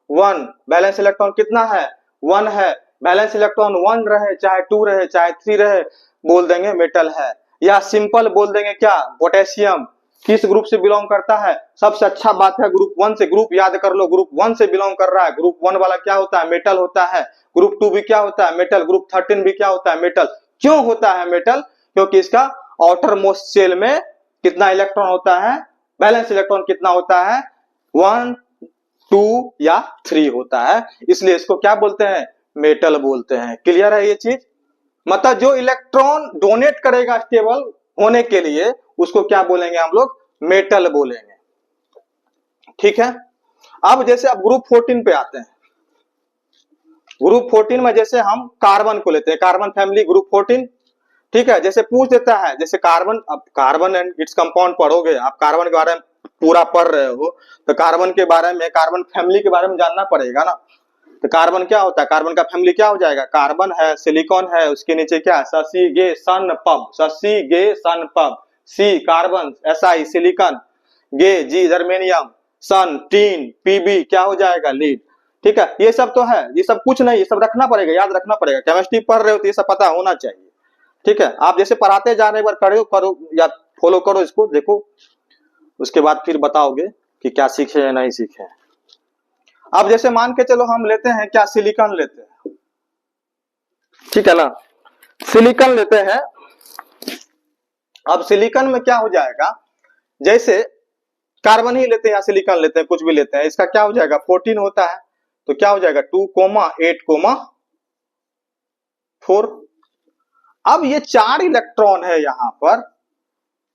1। बैलेंस इलेक्ट्रॉन कितना है 1 है, बैलेंस इलेक्ट्रॉन 1 रहे चाहे 2 रहे चाहे 3 रहे, बोल देंगे मेटल है। या सिंपल बोल देंगे क्या, पोटेशियम किस ग्रुप से बिलोंग करता है, सबसे अच्छा बात है ग्रुप 1 से, ग्रुप याद कर लो, ग्रुप 1 से बिलोंग कर रहा है, ग्रुप 1 वाला क्या होता है, मेटल होता है। ग्रुप 2 भी क्या होता है, मेटल। ग्रुप 13 भी क्या होता है, मेटल। क्यों होता है मेटल, क्योंकि इसका आउटर मोस्ट शेल में कितना इलेक्ट्रॉन होता है, बैलेंस इलेक्ट्रॉन कितना होता है 1 2 या 3 होता है, इसलिए इसको क्या बोलते हैं, मेटल बोलते हैं। क्लियर है ये चीज। मतलब जो इलेक्ट्रॉन डोनेट करेगा स्टेबल होने के लिए, उसको क्या बोलेंगे हम लोग, मेटल बोलेंगे। ठीक है, अब जैसे अब ग्रुप 14 पे आते हैं। ग्रुप 14 में जैसे हम कार्बन को लेते हैं, कार्बन फैमिली ग्रुप 14। ठीक है, जैसे पूछ देता है, जैसे कार्बन, अब कार्बन एंड इट्स कंपाउंड पढ़ोगे आप, कार्बन के बारे में पूरा पढ़ रहे हो, तो कार्बन के बारे में, कार्बन फैमिली के बारे में जानना पड़ेगा ना। तो कार्बन क्या होता है, कार्बन का फैमिली क्या हो जाएगा, कार्बन है, सिलिकॉन है, उसके नीचे क्या है, शशि गे सन पब, सी कार्बन, Si सिलिकॉन, गे जी जर्मेनियम, सन टीन, पीबी क्या हो जाएगा, लीड। ठीक है, ये सब तो है, ये सब कुछ नहीं, ये सब रखना पड़ेगा, याद रखना पड़ेगा। केमिस्ट्री पढ़ रहे हो तो ये सब पता होना चाहिए। ठीक है, आप जैसे पढ़ाते जाने एक बार करो या फॉलो करो इसको, देखो उसके बाद फिर बताओगे कि क्या सीखे या नहीं सीखे। अब जैसे मान के चलो हम लेते हैं क्या, सिलिकॉन लेते हैं, ठीक है ना, सिलिकॉन लेते हैं। अब सिलिकॉन में क्या हो जाएगा, जैसे कार्बन ही लेते हैं या सिलिकॉन लेते हैं, कुछ भी लेते हैं, इसका क्या हो जाएगा 14 होता है, तो क्या हो जाएगा 2, 8, 4। अब ये 4 इलेक्ट्रॉन है, यहां पर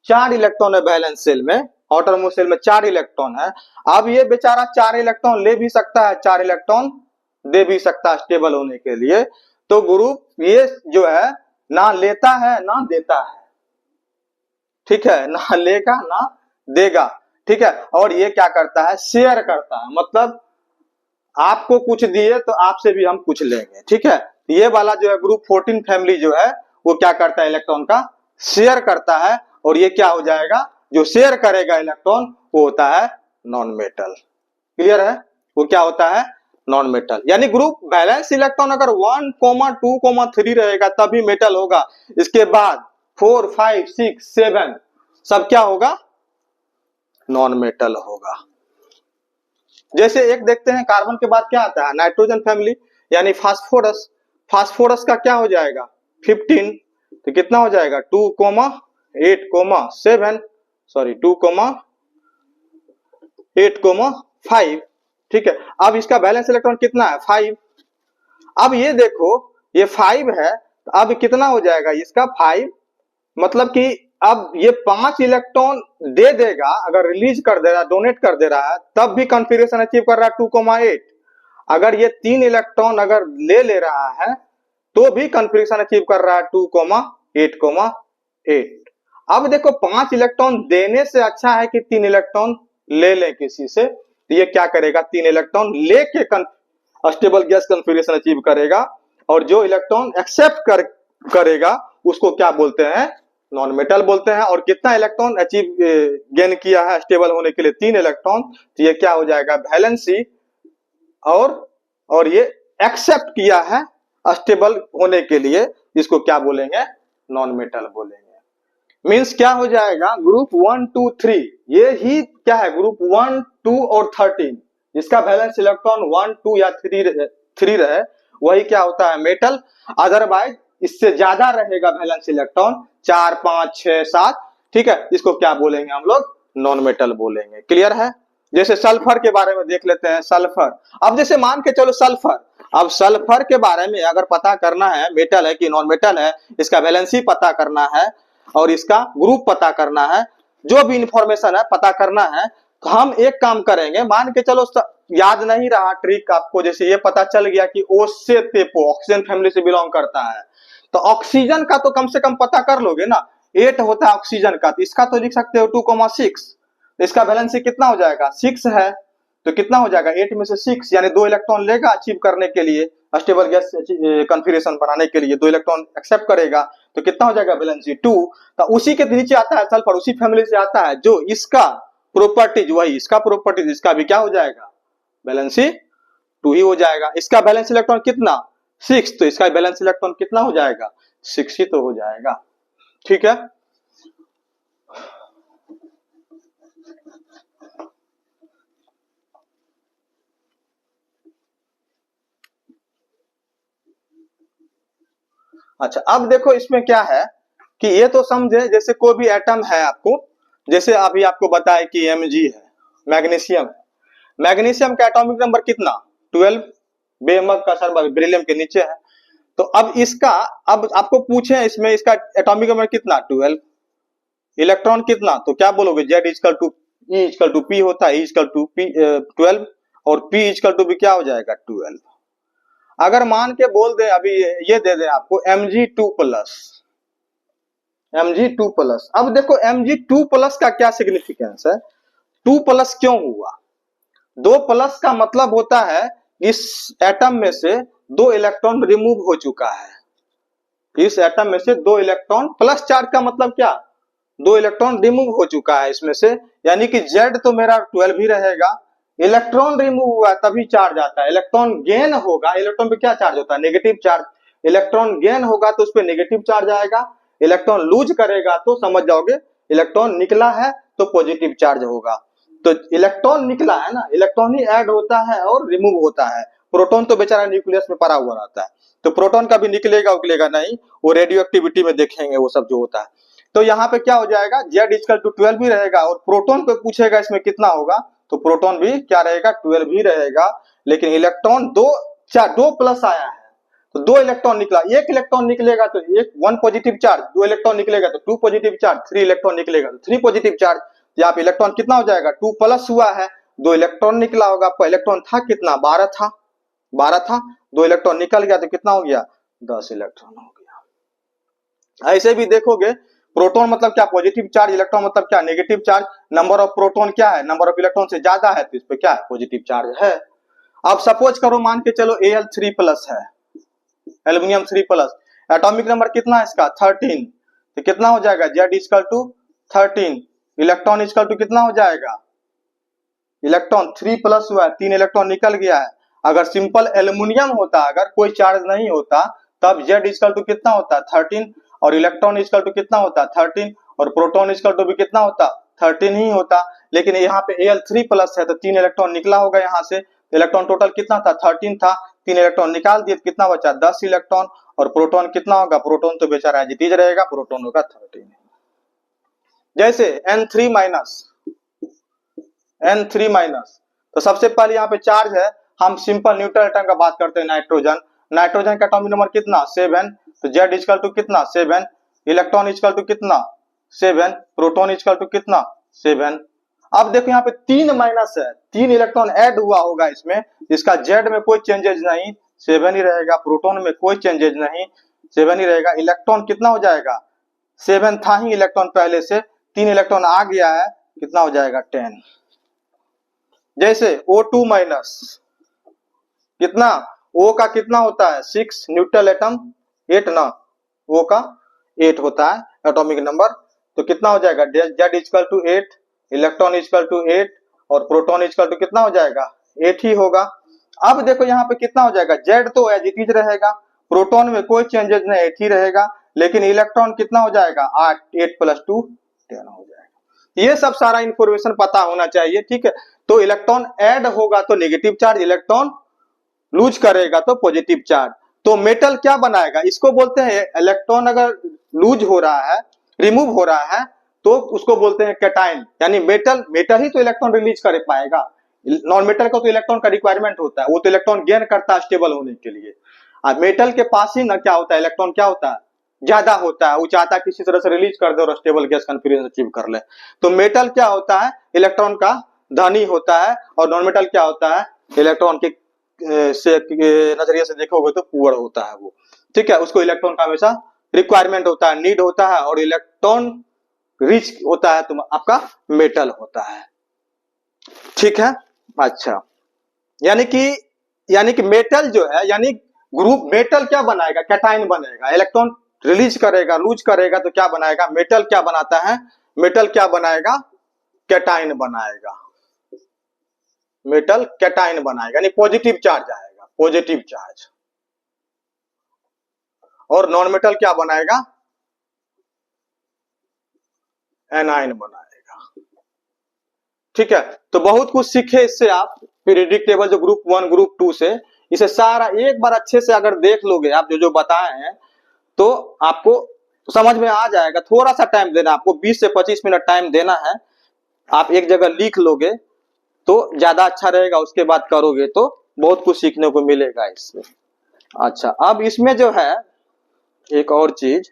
4 इलेक्ट्रॉन है बैलेंस सेल में, आउटर मोस्ट शेल में 4 इलेक्ट्रॉन है। अब ये बेचारा 4 इलेक्ट्रॉन ले भी सकता है, 4 इलेक्ट्रॉन दे भी सकता है स्टेबल होने के लिए। तो ग्रुप ये जो है ना लेता है ना देता है, ठीक है, ना लेगा ना देगा। ठीक है, और ये क्या करता है, शेयर करता है, मतलब आपको कुछ दिए तो आपसे भी हम कुछ लेंगे। ठीक है, ये वाला जो है ग्रुप 14 फैमिली जो है, वो क्या करता है, इलेक्ट्रॉन का शेयर करता है। और ये क्या हो जाएगा, जो शेयर करेगा इलेक्ट्रॉन वो होता है नॉन मेटल। क्लियर है, वो क्या होता है, नॉन मेटल। यानी ग्रुप बैलेंस इलेक्ट्रॉन अगर 1, 2, 3 रहेगा तभी मेटल होगा। इसके बाद 4, 5, 6, 7 सब क्या होगा, नॉन मेटल होगा। जैसे एक देखते हैं, कार्बन के बाद क्या आता है, नाइट्रोजन फैमिली, यानी फास्फोरस। फास्फोरस का क्या हो जाएगा 15, तो कितना हो जाएगा 2, 8, 7, सॉरी 2, 8, 5। ठीक है, अब इसका बैलेंस इलेक्ट्रॉन कितना है 5। अब ये देखो ये 5 है, तो अब कितना हो जाएगा इसका 5, मतलब कि अब ये 5 इलेक्ट्रॉन दे देगा, अगर रिलीज कर दे रहा है, डोनेट कर दे रहा है, तब भी कॉन्फ़िगरेशन अचीव कर रहा है 2,8। अगर ये 3 इलेक्ट्रॉन अगर ले रहा है तो भी कॉन्फ़िगरेशन अचीव कर रहा है 2,8,8। अब देखो 5 इलेक्ट्रॉन देने से अच्छा है कि 3 इलेक्ट्रॉन ले लें किसी से। तो ये क्या करेगा, 3 इलेक्ट्रॉन लेके स्टेबल गैस कॉन्फ़िगरेशन अचीव करेगा, और जो इलेक्ट्रॉन एक्सेप्ट करेगा उसको क्या बोलते हैं, नॉन मेटल बोलते हैं। और कितना इलेक्ट्रॉन अचीव गेन किया है स्टेबल होने के लिए, 3 इलेक्ट्रॉन, तो ये क्या हो जाएगा, वैलेंसी। और ये एक्सेप्ट किया है स्टेबल होने के लिए, इसको क्या बोलेंगे, नॉन मेटल बोलेंगे। मींस क्या हो जाएगा, ग्रुप 1 2 3, ये ही क्या है, ग्रुप 1 2 और 13, जिसका वैलेंस इलेक्ट्रॉन 1 2 या 3 रहे वही क्या होता है, मेटल। अदरवाइज इससे ज्यादा रहेगा वैलेंस इलेक्ट्रॉन, 4 5 6 7, ठीक है, इसको क्या बोलेंगे हम लोग, नॉन मेटल बोलेंगे। क्लियर है। जैसे सल्फर के बारे में देख लेते हैं। सल्फर, अब जैसे मान के चलो सल्फर, अब सल्फर के बारे में अगर पता करना है मेटल है कि नॉन मेटल है, इसका वैलेंसी पता करना है और इसका ग्रुप पता करना है, जो भी इंफॉर्मेशन है पता करना है, तो हम एक काम करेंगे। मान के चलो याद नहीं रहा ट्रिक आपको, जैसे ये पता चल गया कि ओ से तेपो ऑक्सीजन फैमिली से बिलोंग करता है, तो ऑक्सीजन का तो कम से कम पता कर लोगे ना, 8 होता है ऑक्सीजन का, तो इसका तो लिख सकते हो 2,6। इसका वैलेंसी कितना हो जाएगा, 6 है, तो कितना हो जाएगा, 8 में से 6, यानी 2 इलेक्ट्रॉन लेगा अचीव करने के लिए, स्टेबल गैस कॉन्फ़िगरेशन बनाने के लिए 2 इलेक्ट्रॉन एक्सेप्ट करेगा, तो कितना हो जाएगा, वैलेंसी 2। तो उसी के नीचे आता है सल्फर, उसी फैमिली से आता है, जो इसका प्रॉपर्टीज वही इसका प्रॉपर्टीज, इसका भी क्या हो जाएगा, वैलेंसी 2 ही हो जाएगा। इसका वैलेंस इलेक्ट्रॉन कितना, 6, तो इसका वैलेंस इलेक्ट्रॉन कितना हो जाएगा, 6 ही तो हो जाएगा। ठीक है। अच्छा, अब देखो इसमें क्या है कि ये तो समझे, जैसे कोई भी एटम है आपको, जैसे अभी आपको बताया कि Mg है, मैग्नीशियम है, मैग्नीशियम का एटॉमिक नंबर कितना, 12, बेमक का सर बेरिलियम के नीचे है। तो अब इसका, अब आपको पूछे इसमें इसका एटॉमिक नंबर कितना, 12, इलेक्ट्रॉन कितना, तो क्या बोलोगे, Z equal to E equal to P होता है, E इक्वल टू P 12 और P इक्वल टू भी क्या हो जाएगा, 12। अगर मान के बोल दे, अभी ये दे दे आपको Mg2 प्लस, Mg2 प्लस। अब देखो Mg2 प्लस का क्या सिग्निफिकेंस है, 2 प्लस क्यों हुआ, 2 प्लस का मतलब होता है इस एटम में से 2 इलेक्ट्रॉन रिमूव हो चुका है, इस एटम में से 2 इलेक्ट्रॉन, प्लस चार्ज का मतलब क्या, 2 इलेक्ट्रॉन रिमूव हो चुका है इसमें से, यानी कि Z तो मेरा 12 ही रहेगा, इलेक्ट्रॉन रिमूव हुआ तभी चार्ज आता है। इलेक्ट्रॉन गेन होगा, इलेक्ट्रॉन पे क्या चार्ज होता है, नेगेटिव चार्ज, इलेक्ट्रॉन गेन होगा तो उस पर नेगेटिव चार्ज आएगा, इलेक्ट्रॉन लूज करेगा तो समझ जाओगे इलेक्ट्रॉन निकला है तो पॉजिटिव चार्ज होगा। तो इलेक्ट्रॉन निकला है ना, इलेक्ट्रॉन ही ऐड होता है और रिमूव होता है, प्रोटॉन तो बेचारा न्यूक्लियस में पड़ा हुआ रहता है, तो प्रोटॉन का भी निकलेगा उकलेगा नहीं, वो रेडियो एक्टिविटी में देखेंगे वो सब जो होता है। तो यहाँ पे क्या हो जाएगा, Z इक्वल टू 12 भी रहेगा, और प्रोटॉन को पूछेगा इसमें कितना होगा, तो प्रोटॉन भी क्या रहेगा, 12 ही रहेगा। लेकिन इलेक्ट्रॉन 2 प्लस आया है तो 2 इलेक्ट्रॉन निकला, 1 इलेक्ट्रॉन निकलेगा तो 1 पॉजिटिव चार्ज, 2 इलेक्ट्रॉन निकलेगा तो 2 पॉजिटिव चार्ज, 3 इलेक्ट्रॉन निकलेगा तो 3 पॉजिटिव चार्ज। यहाँ पे इलेक्ट्रॉन कितना हो जाएगा, 2 प्लस हुआ है, 2 इलेक्ट्रॉन निकला होगा, आपका इलेक्ट्रॉन था कितना, 12 था, 12 था, 2 इलेक्ट्रॉन निकल गया तो कितना हो गया, 10 इलेक्ट्रॉन हो गया। ऐसे भी देखोगे, प्रोटॉन मतलब क्या, पॉजिटिव चार्ज, इलेक्ट्रॉन मतलब क्या, negative charge, number of proton क्या है, नंबर ऑफ इलेक्ट्रॉन से ज्यादा है तो इस पे क्या है, पॉजिटिव चार्ज है। अब सपोज करो, मान के चलो Al3 प्लस है, एल्यूमिनियम 3 प्लस, एटॉमिक नंबर कितना है इसका, 13, तो कितना हो जाएगा, Z equal to 13, electron equal to कितना हो जाएगा, इलेक्ट्रॉन 3 प्लस हुआ है, 3 इलेक्ट्रॉन निकल गया है। अगर सिंपल एल्यूमिनियम होता, अगर कोई चार्ज नहीं होता, तब Z इक्वल टू कितना होता, 13, और इलेक्ट्रॉन इक्वल टू कितना होता, 13, और प्रोटॉन इक्वल टू भी कितना होता, 13 ही होता। लेकिन यहाँ पे Al3 प्लस है तो 3 इलेक्ट्रॉन निकला होगा यहाँ से, इलेक्ट्रॉन टोटल कितना था, 13 था, 3 इलेक्ट्रॉन निकाल दिए तो कितना बचा, 10 इलेक्ट्रॉन, और प्रोटॉन कितना होगा, प्रोटॉन तो बेचारा एज इट इज रहेगा, प्रोटॉन होगा 13। जैसे N3 माइनस, तो सबसे पहले यहाँ पे चार्ज है, हम सिंपल न्यूट्रल एटम का बात करते हैं, नाइट्रोजन, नाइट्रोजन का एटॉमिक नंबर कितना, 7, तो Z इक्वल टू कितना, 7, इलेक्ट्रॉन इक्वल टू कितना, 7, प्रोटॉन इक्वल टू कितना 7। अब देखो यहाँ पे 3 माइनस है, 3 इलेक्ट्रॉन ऐड हुआ होगा इसमें, इसका जेड में कोई चेंजेज नहीं, 7 ही रहेगा, प्रोटॉन में कोई चेंजेज नहीं, 7 ही रहेगा। इलेक्ट्रॉन कितना हो जाएगा, 7 था ही इलेक्ट्रॉन पहले से, 3 इलेक्ट्रॉन आ गया है, कितना हो जाएगा 10। जैसे O2 माइनस कितना, O का कितना होता है 6, न्यूट्रल एटम 8 ना, O का 8 होता है एटॉमिक नंबर, तो कितना हो जाएगा Z equal to 8, electron equal to 8 और प्रोटॉन इक्वल टू कितना हो जाएगा 8 ही होगा। अब देखो यहाँ पे कितना हो जाएगा, Z तो एज इट इज रहेगा, प्रोटॉन में कोई चेंजेस नहीं 8 ही रहेगा, लेकिन इलेक्ट्रॉन कितना हो जाएगा 8, 8 + 2 10 हो जाएगा। ये सब सारा इंफॉर्मेशन पता होना चाहिए, ठीक है। तो इलेक्ट्रॉन ऐड होगा तो नेगेटिव चार्ज, इलेक्ट्रॉन लूज करेगा तो पॉजिटिव चार्ज। तो मेटल क्या बनाएगा, इसको बोलते हैं, इलेक्ट्रॉन अगर लूज हो रहा है, रिमूव हो रहा है, तो उसको बोलते हैं कैटायन, यानी मेटल, मेटल ही तो इलेक्ट्रॉन रिलीज कर पाएगा, नॉन मेटल को तो इलेक्ट्रॉन का रिक्वायरमेंट होता है, वो तो इलेक्ट्रॉन गेन करता है स्टेबल होने के लिए। और मेटल के पास ही ना क्या होता है, इलेक्ट्रॉन क्या होता है ज्यादा होता है, वो चाहता है किसी तरह से रिलीज कर दे और स्टेबल गैस कॉन्फिगरेशन अचीव कर ले। तो मेटल क्या होता है, इलेक्ट्रॉन का धनी होता है, और नॉन मेटल क्या होता है, इलेक्ट्रॉन के से नजरिए से देखोगे तो पुअर होता है वो, ठीक है। उसको इलेक्ट्रॉन का हमेशा रिक्वायरमेंट होता है, नीड होता है, और इलेक्ट्रॉन रिच होता है तो आपका मेटल होता है, ठीक है। अच्छा, यानी कि मेटल जो है, यानी ग्रुप मेटल क्या बनाएगा, कैटायन बनेगा, इलेक्ट्रॉन रिलीज करेगा, लूज करेगा तो क्या बनाएगा, मेटल क्या बनाता है, मेटल क्या बनाएगा, कैटायन बनाएगा, मेटल कैटायन बनाएगा, यानी पॉजिटिव चार्ज आएगा, पॉजिटिव चार्ज। और नॉन मेटल क्या बनाएगा, एनायन बनाएगा, ठीक है। तो बहुत कुछ सीखे इससे आप, पीरियोडिक टेबल जो ग्रुप 1 ग्रुप 2 से, इसे सारा एक बार अच्छे से अगर देख लोगे आप, जो जो बताए हैं, तो आपको समझ में आ जाएगा। थोड़ा सा टाइम देना, आपको 20 से 25 मिनट टाइम देना है, आप एक जगह लिख लोगे तो ज्यादा अच्छा रहेगा, उसके बाद करोगे तो बहुत कुछ सीखने को मिलेगा इससे। अच्छा, अब इसमें जो है एक और चीज,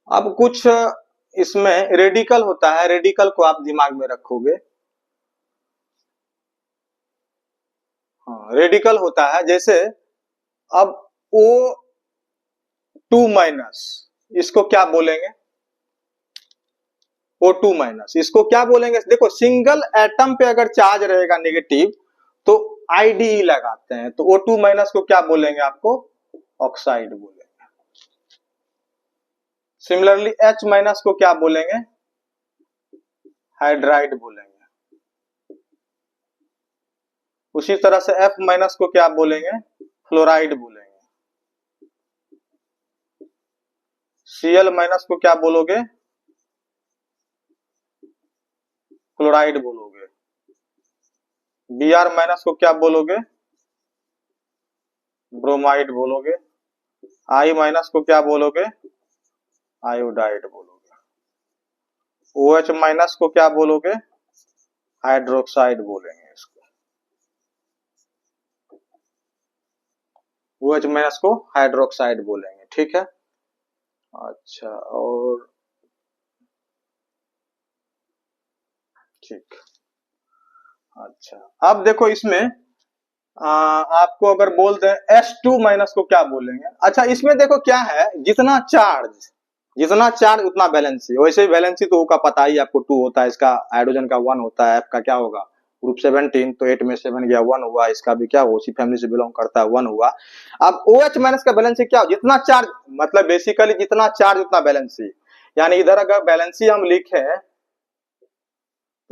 अब कुछ इसमें रेडिकल होता है, रेडिकल को आप दिमाग में रखोगे। हाँ, रेडिकल होता है, जैसे अब O2 माइनस, इसको क्या बोलेंगे, O2 माइनस, इसको क्या बोलेंगे, देखो सिंगल एटम पे अगर चार्ज रहेगा नेगेटिव तो आईडीई लगाते हैं, तो O2 माइनस को क्या बोलेंगे, आपको ऑक्साइड बोलेंगे। सिमिलरली H माइनस को क्या बोलेंगे, हाइड्राइड बोलेंगे। उसी तरह से F माइनस को क्या बोलेंगे, फ्लोराइड बोलेंगे। Cl माइनस को क्या बोलोगे, क्लोराइड बोलोगे। Br माइनस को क्या बोलोगे, ब्रोमाइड बोलोगे। I माइनस को क्या बोलोगे, आयोडाइड बोलोगे। OH माइनस को क्या बोलोगे, हाइड्रोक्साइड बोलेंगे इसको, OH माइनस को हाइड्रोक्साइड बोलेंगे, ठीक है। अच्छा, और ठीक, अच्छा अब देखो इसमें आपको अगर बोल दें S2 माइनस को क्या बोलेंगे? अच्छा इसमें देखो क्या है, जितना चार्ज उतना वैलेंसी। वैसे ही वैलेंसी तो का पता ही आपको 2 होता है, इसका हाइड्रोजन का 1 होता है, F का क्या होगा ग्रुप 17, तो 8 में 7 गया 1 हुआ, इसका भी क्या हो, उसी फैमिली से बिलोंग करता है 1 हुआ। अब OH माइनस का वैलेंसी क्या हो, जितना चार्ज मतलब बेसिकली जितना चार्ज उतना वैलेंसी। यानी इधर अगर वैलेंसी हम लिखे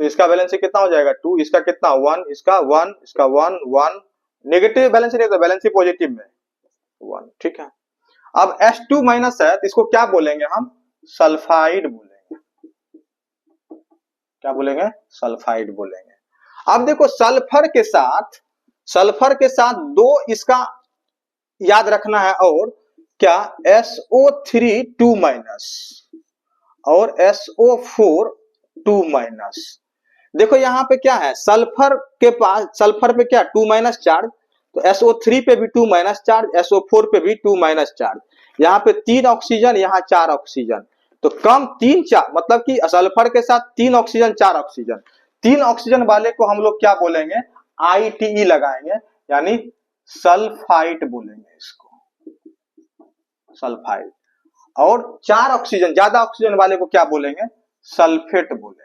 तो इसका वैलेंसी कितना हो जाएगा 2, इसका कितना 1, इसका 1, इसका 1 1, नेगेटिव बैलेंस नहीं तो बैलेंस पॉजिटिव में 1, ठीक है। अब H2 माइनस है तो इसको क्या बोलेंगे हम, सल्फाइड बोलेंगे। क्या बोलेंगे, सल्फाइड बोलेंगे। अब देखो सल्फर के साथ दो इसका याद रखना है, और क्या SO3 2 माइनस और SO4 2 माइनस। देखो यहाँ पे क्या है, सल्फर के पास, सल्फर पे क्या 2 माइनस चार्ज, तो SO3 पे भी 2 माइनस चार्ज, SO4 पे भी 2 माइनस चार्ज। यहाँ पे 3 ऑक्सीजन, यहाँ 4 ऑक्सीजन, तो कम 3 4 मतलब कि सल्फर के साथ 3 ऑक्सीजन 4 ऑक्सीजन, 3 ऑक्सीजन वाले को हम लोग क्या बोलेंगे, ITE लगाएंगे, यानी सल्फाइड बोलेंगे इसको, सल्फाइड। और 4 ऑक्सीजन ज्यादा ऑक्सीजन वाले को क्या बोलेंगे, सल्फेट बोलेंगे,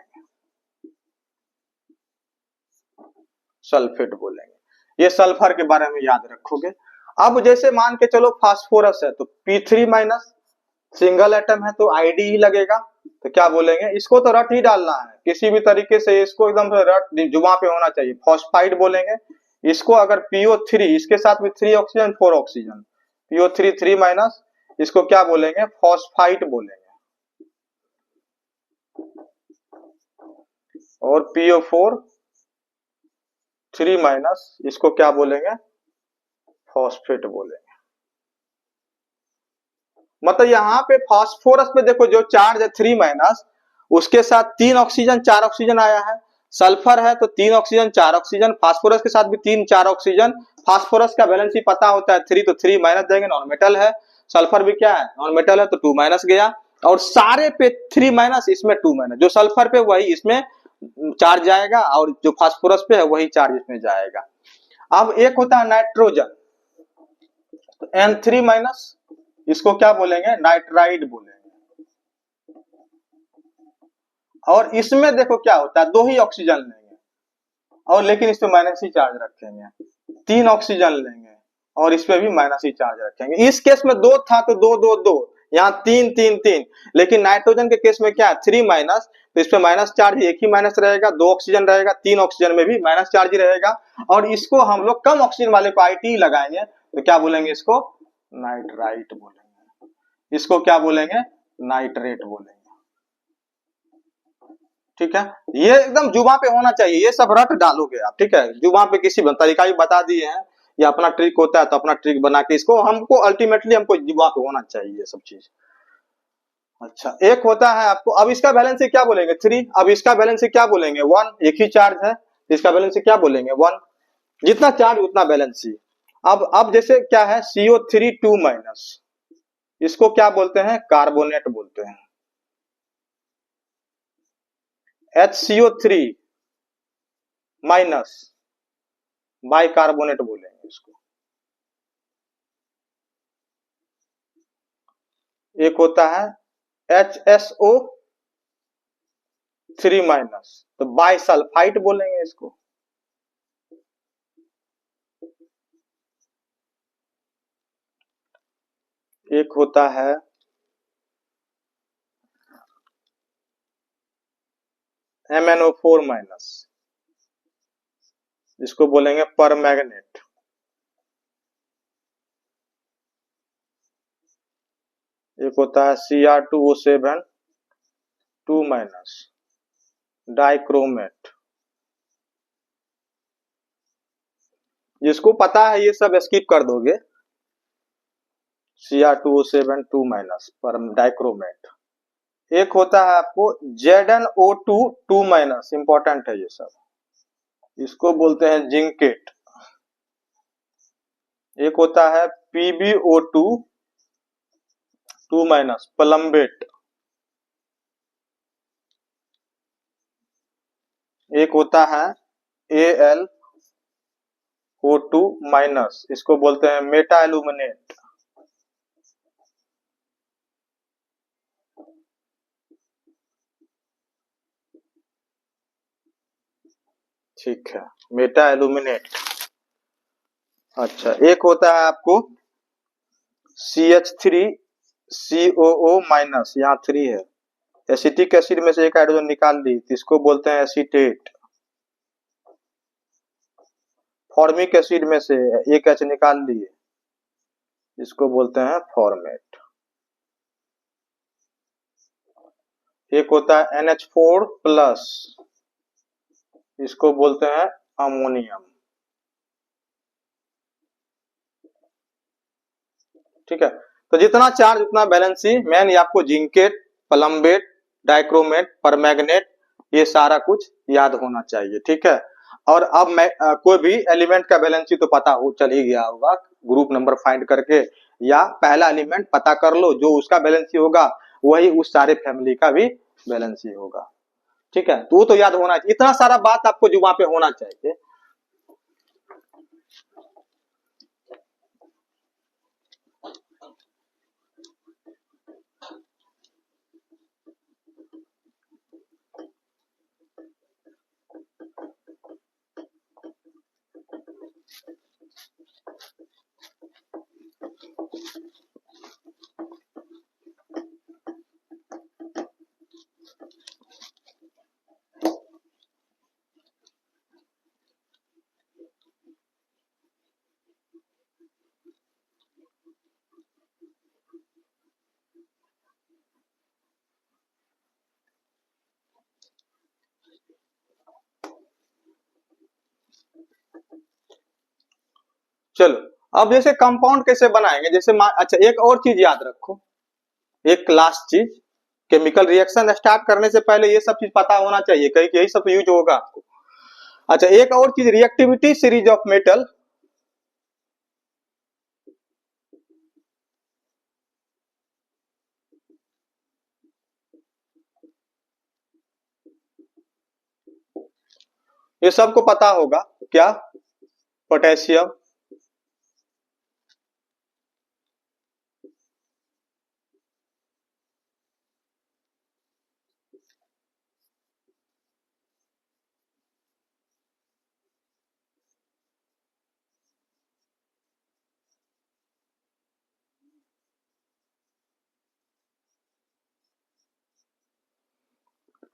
सल्फेट बोलेंगे। ये सल्फर के बारे में याद रखोगे। अब जैसे मान के चलो फास्फोरस है तो P3 माइनस, सिंगल एटम है तो IDE लगेगा, तो क्या बोलेंगे, इसको तो रट ही डालना है किसी भी तरीके से, इसको एकदम से रट जुबान पे होना चाहिए, फॉस्फाइड बोलेंगे। इसको अगर PO3, इसके साथ में 3 ऑक्सीजन 4 ऑक्सीजन, PO3 3 माइनस, इसको क्या बोलेंगे, फॉस्फाइड बोलेंगे। और PO4 3 माइनस, इसको क्या बोलेंगे, फॉस्फेट बोलेंगे। मतलब यहाँ पे फास्फोरस पे देखो जो चार्ज है 3 माइनस, उसके साथ 3 ऑक्सीजन 4 ऑक्सीजन आया है। सल्फर है तो 3 ऑक्सीजन 4 ऑक्सीजन, फास्फोरस के साथ भी 3 4 ऑक्सीजन। फास्फोरस का वैलेंसी पता होता है 3, तो 3 माइनस देंगे, नॉन मेटल है। सल्फर भी क्या है, नॉन मेटल है, तो 2 माइनस गया। और सारे पे 3 माइनस, इसमें 2 माइनस, जो सल्फर पे वही इसमें चार्ज जाएगा, और जो फास्फोरस पे है वही चार्ज इसमें जाएगा। अब एक होता है नाइट्रोजन, तो N3 माइनस, इसको क्या बोलेंगे, नाइट्राइड बोलेंगे। और इसमें देखो क्या होता है, 2 ही ऑक्सीजन लेंगे, और लेकिन इस पे माइनस ही चार्ज रखेंगे। 3 ऑक्सीजन लेंगे और इस पे भी माइनस ही चार्ज रखेंगे। इस केस में 2 था तो 2 2 2, यहाँ 3 3 3, लेकिन नाइट्रोजन के केस में क्या है 3 माइनस, तो इस पे माइनस चार्ज एक ही माइनस रहेगा, 2 ऑक्सीजन रहेगा, 3 ऑक्सीजन में भी माइनस चार्ज ही रहेगा। और इसको हम लोग कम ऑक्सीजन वाले को ITE लगाएंगे, तो क्या बोलेंगे, इसको नाइट्राइट बोलेंगे, इसको क्या बोलेंगे, नाइट्रेट बोलेंगे। ठीक है, ये एकदम जुबान पे होना चाहिए, ये सब रट डालोगे आप, ठीक है, जुबान पे किसी तरीका भी बता दिए हैं, ये अपना ट्रिक होता है, तो अपना ट्रिक बना के इसको हमको अल्टीमेटली हमको जुबान पे होना चाहिए ये सब चीज। अच्छा एक होता है आपको, अब इसका बैलेंस क्या बोलेंगे 3, अब इसका बैलेंस क्या बोलेंगे 1, एक ही चार्ज है, इसका बैलेंस क्या बोलेंगे 1, जितना चार्ज उतना बैलेंस। अब जैसे क्या है CO3 2 माइनस, इसको क्या बोलते हैं, कार्बोनेट बोलते हैं। HCO3 माइनस, बाइकार्बोनेट बोलेंगे इसको। एक होता है HSO3 माइनस, तो बाइसल्फाइड बोलेंगे इसको। एक होता है MnO4 माइनस, इसको बोलेंगे परमैग्नेट। एक होता है Cr2O7 2 माइनस, डाइक्रोमेट। जिसको पता है ये सब स्किप कर दोगे, Cr2O7 2 माइनस पर डाइक्रोमेट। एक होता है आपको ZnO2 2 माइनस, इंपॉर्टेंट है ये सब, इसको बोलते हैं जिंकेट। एक होता है PbO2 2 माइनस, प्लम्बेट। एक होता है O2 माइनस, इसको बोलते हैं मेटा एल्यूमिनेट। ठीक है, मेटा एल्यूमिनेट। अच्छा, एक होता है आपको CH3 COO माइनस, यहाँ 3 है। एसिटिक एसिड में से एक हाइड्रोजन निकाल ली, इसको बोलते हैं एसीटेट। फॉर्मिक एसिड में से एक H निकाल लिए, इसको बोलते हैं फॉर्मेट। एक होता है NH4 प्लस, इसको बोलते हैं अमोनियम। ठीक है, तो जितना चार्ज उतना वैलेंसी। मैन ये आपको जिंकेट, प्लम्बेट, डाइक्रोमेट, परमैग्नेट, ये सारा कुछ याद होना चाहिए। ठीक है, और अब मैं कोई भी एलिमेंट का वैलेंसी तो पता हो चल ही गया होगा, ग्रुप नंबर फाइंड करके, या पहला एलिमेंट पता कर लो, जो उसका वैलेंसी होगा वही उस सारे फैमिली का भी वैलेंसी होगा। ठीक है, तो वो तो याद होना चाहिए, इतना सारा बात आपको जो वहां पे होना चाहिए। चलो, अब जैसे कंपाउंड कैसे बनाएंगे, जैसे अच्छा एक और चीज याद रखो, एक लास्ट चीज, केमिकल रिएक्शन स्टार्ट करने से पहले ये सब चीज पता होना चाहिए, कहीं यही सब यूज होगा आपको। अच्छा, एक और चीज, रिएक्टिविटी सीरीज ऑफ मेटल। ये सबको पता होगा क्या, पोटेशियम,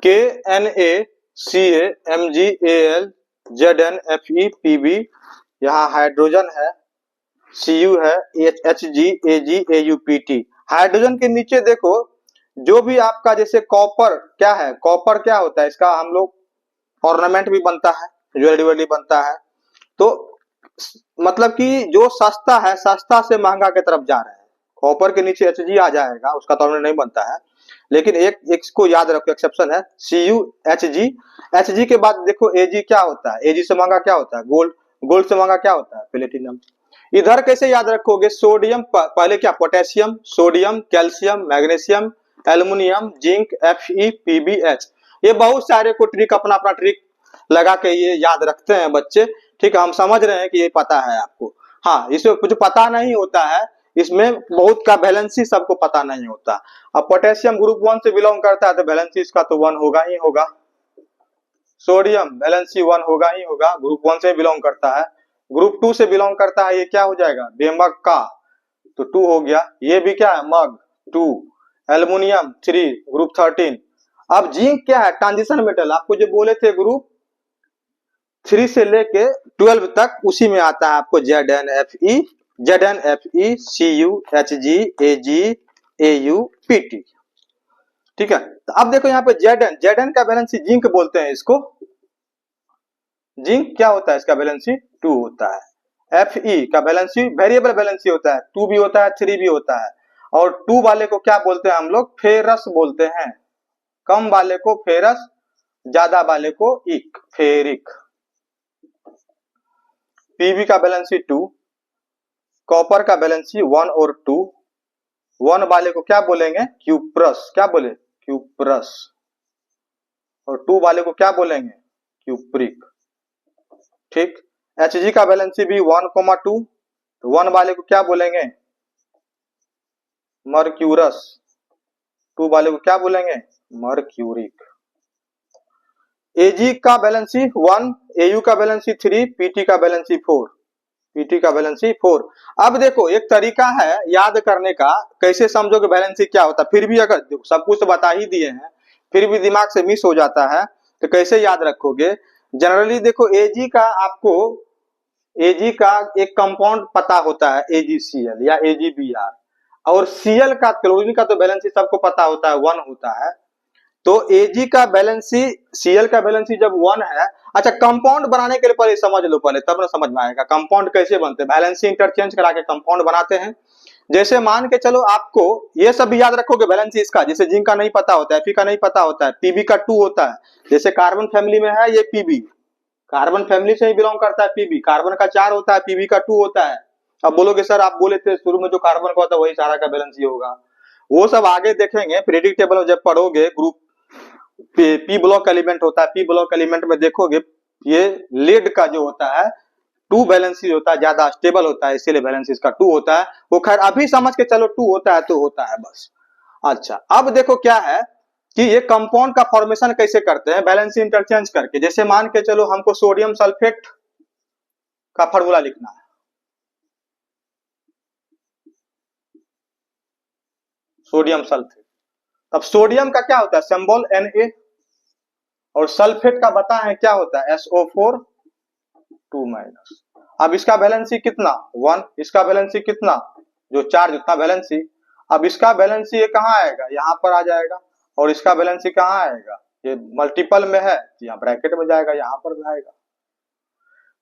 KNaCaMgAl ZnFePb, यहाँ हाइड्रोजन है, Cu है, HgAgAuPt। हाइड्रोजन के नीचे देखो, जो भी आपका जैसे कॉपर, क्या है कॉपर, क्या होता है इसका, हम लोग ऑर्नामेंट भी बनता है, ज्वेलरी बनता है। तो मतलब कि जो सस्ता है, सस्ता से महंगा की तरफ जा रहे हैं। कॉपर के नीचे Hg आ जाएगा, उसका तो नहीं बनता है, लेकिन एक को याद रखो, एक्सेप्शन है, CuHg। Hg के बाद देखो Ag क्या होता है, Ag से महंगा क्या होता है, गोल्ड, गोल्ड से महंगा क्या होता है, प्लेटिनम। इधर कैसे याद रखोगे, सोडियम पहले क्या, potassium, sodium, calcium, magnesium, aluminium, zinc, FePbH। ये बहुत सारे को ट्रिक, अपना अपना ट्रिक लगा के ये याद रखते हैं बच्चे। ठीक है, हम समझ रहे हैं कि ये पता है आपको। हाँ, इसमें कुछ पता नहीं होता है, इसमें बहुत का वैलेंसी सबको पता नहीं होता। अब पोटेशियम ग्रुप 1 से बिलोंग करता है, तो वैलेंसी इसका तो 1 होगा ही होगा। सोडियम वैलेंसी 1 होगा ही होगा, ग्रुप 1 से बिलोंग करता है। ग्रुप 2 से बिलोंग करता है, ये क्या हो जाएगा, बेमक का, तो 2 हो गया। ये भी क्या है, मग 2। Aluminium 3, group 13। अब जिंक क्या है, ट्रांजिशन मेटल, आपको जो बोले थे ग्रुप 3 से लेके 12 तक, उसी में आता है आपको ZnFe, CuHgAgAuPt। ठीक है, तो अब देखो यहाँ पे Zn का वैलेंसी जिंक बोलते हैं इसको। जिंक क्या होता है, इसका वैलेंसी 2 होता है। Fe का वैलेंसी वेरिएबल वैलेंसी होता है, 2 भी होता है, 3 भी होता है। और 2 वाले को क्या बोलते हैं हम लोग, फेरस बोलते हैं। कम वाले को फेरस, ज्यादा वाले को इक, फेरिक। Pb का वैलेंसी 2, कॉपर का वैलेंसी 1 और 2। 1 वाले को क्या बोलेंगे, क्यूप्रस, क्या बोले, क्यूप्रस। और 2 वाले को क्या बोलेंगे, क्यूप्रिक। ठीक, Hg का वैलेंसी भी 1,2, तो 1 वाले को क्या बोलेंगे, मर्क्यूरस, 2 वाले को क्या बोलेंगे, मर्क्यूरिक। Ag का वैलेंसी 1, Au का वैलेंसी 3, Pt का वैलेंसी 4, Pt का वैलेंसी 4। अब देखो एक तरीका है याद करने का, कैसे समझोगे वैलेंसी क्या होता है, फिर भी अगर सब कुछ तो बता ही दिए हैं, फिर भी दिमाग से मिस हो जाता है तो कैसे याद रखोगे। जनरली देखो Ag का आपको, Ag का एक कंपाउंड पता होता है AgCl या AgBr, और Cl का, क्लोरीन का तो वैलेंसी सबको पता होता है 1 होता है। तो Ag का बैलेंसी, Cl का बैलेंसी जब 1 है, अच्छा कंपाउंड बनाने के लिए पहले समझ लो, पहले तब ना समझ में आएगा कंपाउंड कैसे बनते हैं। बैलेंसी इंटरचेंज करा के कंपाउंड बनाते हैं। जैसे मान के चलो आपको ये सब भी याद रखोगे बैलेंसी इसका, जैसे जिंक का नहीं पता होता है, Fe का नहीं पता होता है, Pb का 2 होता है। जैसे कार्बन फैमिली में है ये Pb, कार्बन फैमिली से ही बिलोंग करता है Pb, कार्बन का 4 होता है, Pb का 2 होता है। अब बोलोगे सर आप बोले थे शुरू में जो कार्बन का होता है वही सारा का बैलेंसी होगा, वो सब आगे देखेंगे पीरियोडिक टेबल में जब पढ़ोगे। ग्रुप पी ब्लॉक एलिमेंट होता है, पी ब्लॉक एलिमेंट में देखोगे ये लेड का जो होता है 2 बैलेंसी होता है, ज्यादा स्टेबल होता है, इसीलिए बैलेंस इसका 2 होता है। वो खैर अभी समझ के चलो 2 होता है तो होता है बस। अच्छा अब देखो क्या है कि ये कंपाउंड का फॉर्मेशन कैसे करते हैं, बैलेंसी इंटरचेंज करके। जैसे मान के चलो हमको सोडियम सल्फेट का फॉर्मूला लिखना है, सोडियम सल्फेट, अब सोडियम का क्या होता है सिंबल Na, और सल्फेट का बताएं क्या होता है SO4 2-। अब इसका बैलेंसी कितना 1, इसका बैलेंसी कितना, जो चार्ज उतना बैलेंसी। अब इसका बैलेंसी ये कहाँ आएगा, यहाँ पर आ जाएगा, और इसका बैलेंसी कहाँ आएगा, ये मल्टीपल में है यहाँ ब्रैकेट में जाएगा, यहाँ पर जाएगा।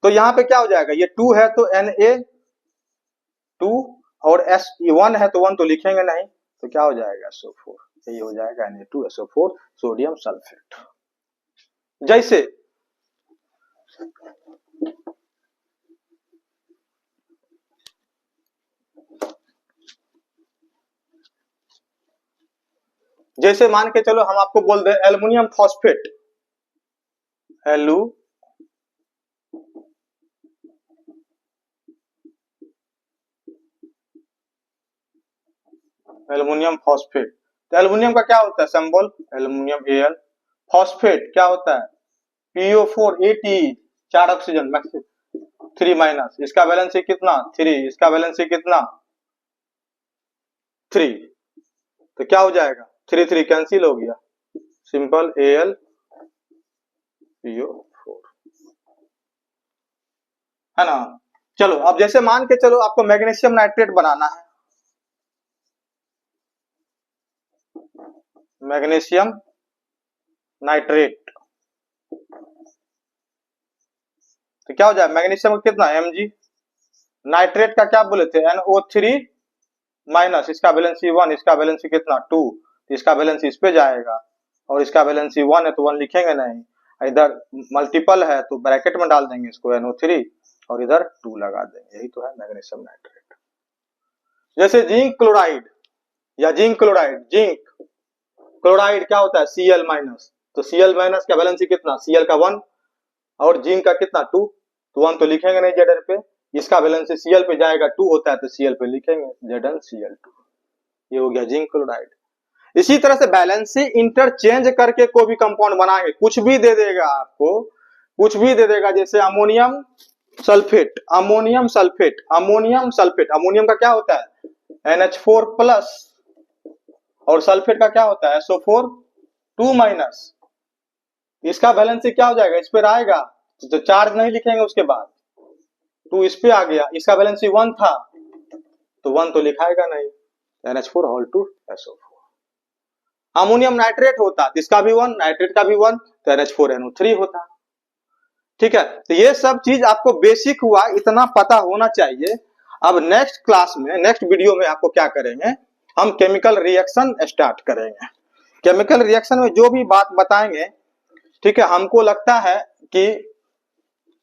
तो यहाँ पे क्या हो जाएगा, ये 2 है तो Na 2, और S1 है तो 1 तो लिखेंगे नहीं, तो क्या हो जाएगा SO4, यही हो जाएगा Na2SO4 सोडियम सल्फेट। जैसे जैसे मान के चलो हम आपको बोल दे एल्युमिनियम फॉस्फेट, एल्युमिनियम फॉस्फेट, तो एल्युमिनियम का क्या होता है सिंबल एल्युमिनियम Al, फॉस्फेट क्या होता है PO4 ATE, 4 oxygen maximum 3 minus, इसका बैलेंसी कितना 3, इसका बैलेंसी कितना 3, तो क्या हो जाएगा 3 3 कैंसिल हो गया, सिंपल Al PO4 है ना। चलो अब जैसे मान के चलो आपको मैग्नीशियम नाइट्रेट बनाना है, मैग्नीशियम नाइट्रेट, तो क्या हो जाए मैग्नीशियम का कितना Mg, नाइट्रेट का क्या बोले थे NO3 माइनस, इसका बैलेंसी 1, इसका बैलेंसी कितना 2, इसका बैलेंसी इस पे जाएगा, और इसका बैलेंसी 1 है तो 1 लिखेंगे नहीं, इधर मल्टीपल है तो ब्रैकेट में डाल देंगे इसको NO3, और इधर 2 लगा देंगे, यही तो है मैग्नीशियम नाइट्रेट। जैसे जिंक क्लोराइड या जिंक क्लोराइड, जिंक क्लोराइड क्या होता है Cl माइनस, तो Cl माइनस का बैलेंसी कितना, Cl का 1 और जिंक का कितना 2, तो 1 तो लिखेंगे नहीं Zn पे, इसका बैलेंसी Cl पे जाएगा 2 होता है तो Cl पे लिखेंगे ZnCl2, ये हो गया जिंक क्लोराइड। इसी तरह से बैलेंसी इंटरचेंज करके कोई भी कंपाउंड बनाएंगे, कुछ भी दे देगा आपको, कुछ भी दे देगा, जैसे ammonium sulphate, ammonium sulphate, ammonium sulphate, ammonium का क्या होता है NH4 प्लस, और सल्फेट का क्या होता है SO4 2 माइनस, इसका बैलेंसी क्या हो जाएगा इस पर आएगा तो चार्ज नहीं लिखेंगे, उसके बाद 2 इस पे आ गया, इसका बैलेंसी 1 था तो 1 तो लिखाएगा नहीं, NH4 whole 2 SO4। Ammonium nitrate होता तो इसका भी 1, नाइट्रेट का भी 1 तो NH4NO3 होता। ठीक है, तो ये सब चीज आपको बेसिक हुआ, इतना पता होना चाहिए। अब नेक्स्ट क्लास में, नेक्स्ट वीडियो में आपको क्या करेंगे, हम केमिकल रिएक्शन स्टार्ट करेंगे। केमिकल रिएक्शन में जो भी बात बताएंगे, ठीक है, हमको लगता है कि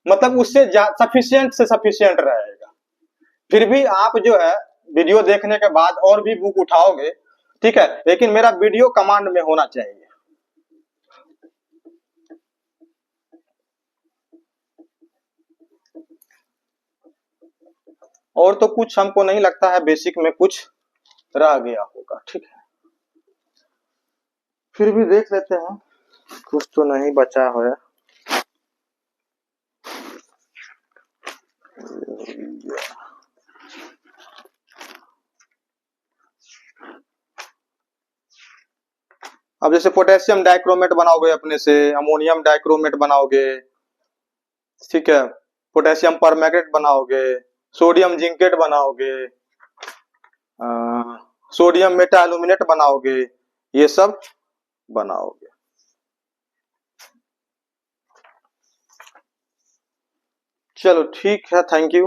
मतलब उससे सफिशिएंट से सफिशिएंट रहेगा। फिर भी आप जो है वीडियो देखने के बाद और भी बुक उठाओगे, ठीक है, लेकिन मेरा वीडियो कमांड में होना चाहिए। और तो कुछ हमको नहीं लगता है, बेसिक में कुछ रह गया होगा। ठीक है, फिर भी देख लेते हैं, कुछ तो नहीं बचा है। अब जैसे पोटेशियम डाइक्रोमेट बनाओगे अपने से, अमोनियम डाइक्रोमेट बनाओगे, ठीक है, पोटेशियम परमैंगनेट बनाओगे, सोडियम जिंकेट बनाओगे, सोडियम मेटा एल्यूमिनेट बनाओगे, ये सब बनाओगे। चलो ठीक है, थैंक यू।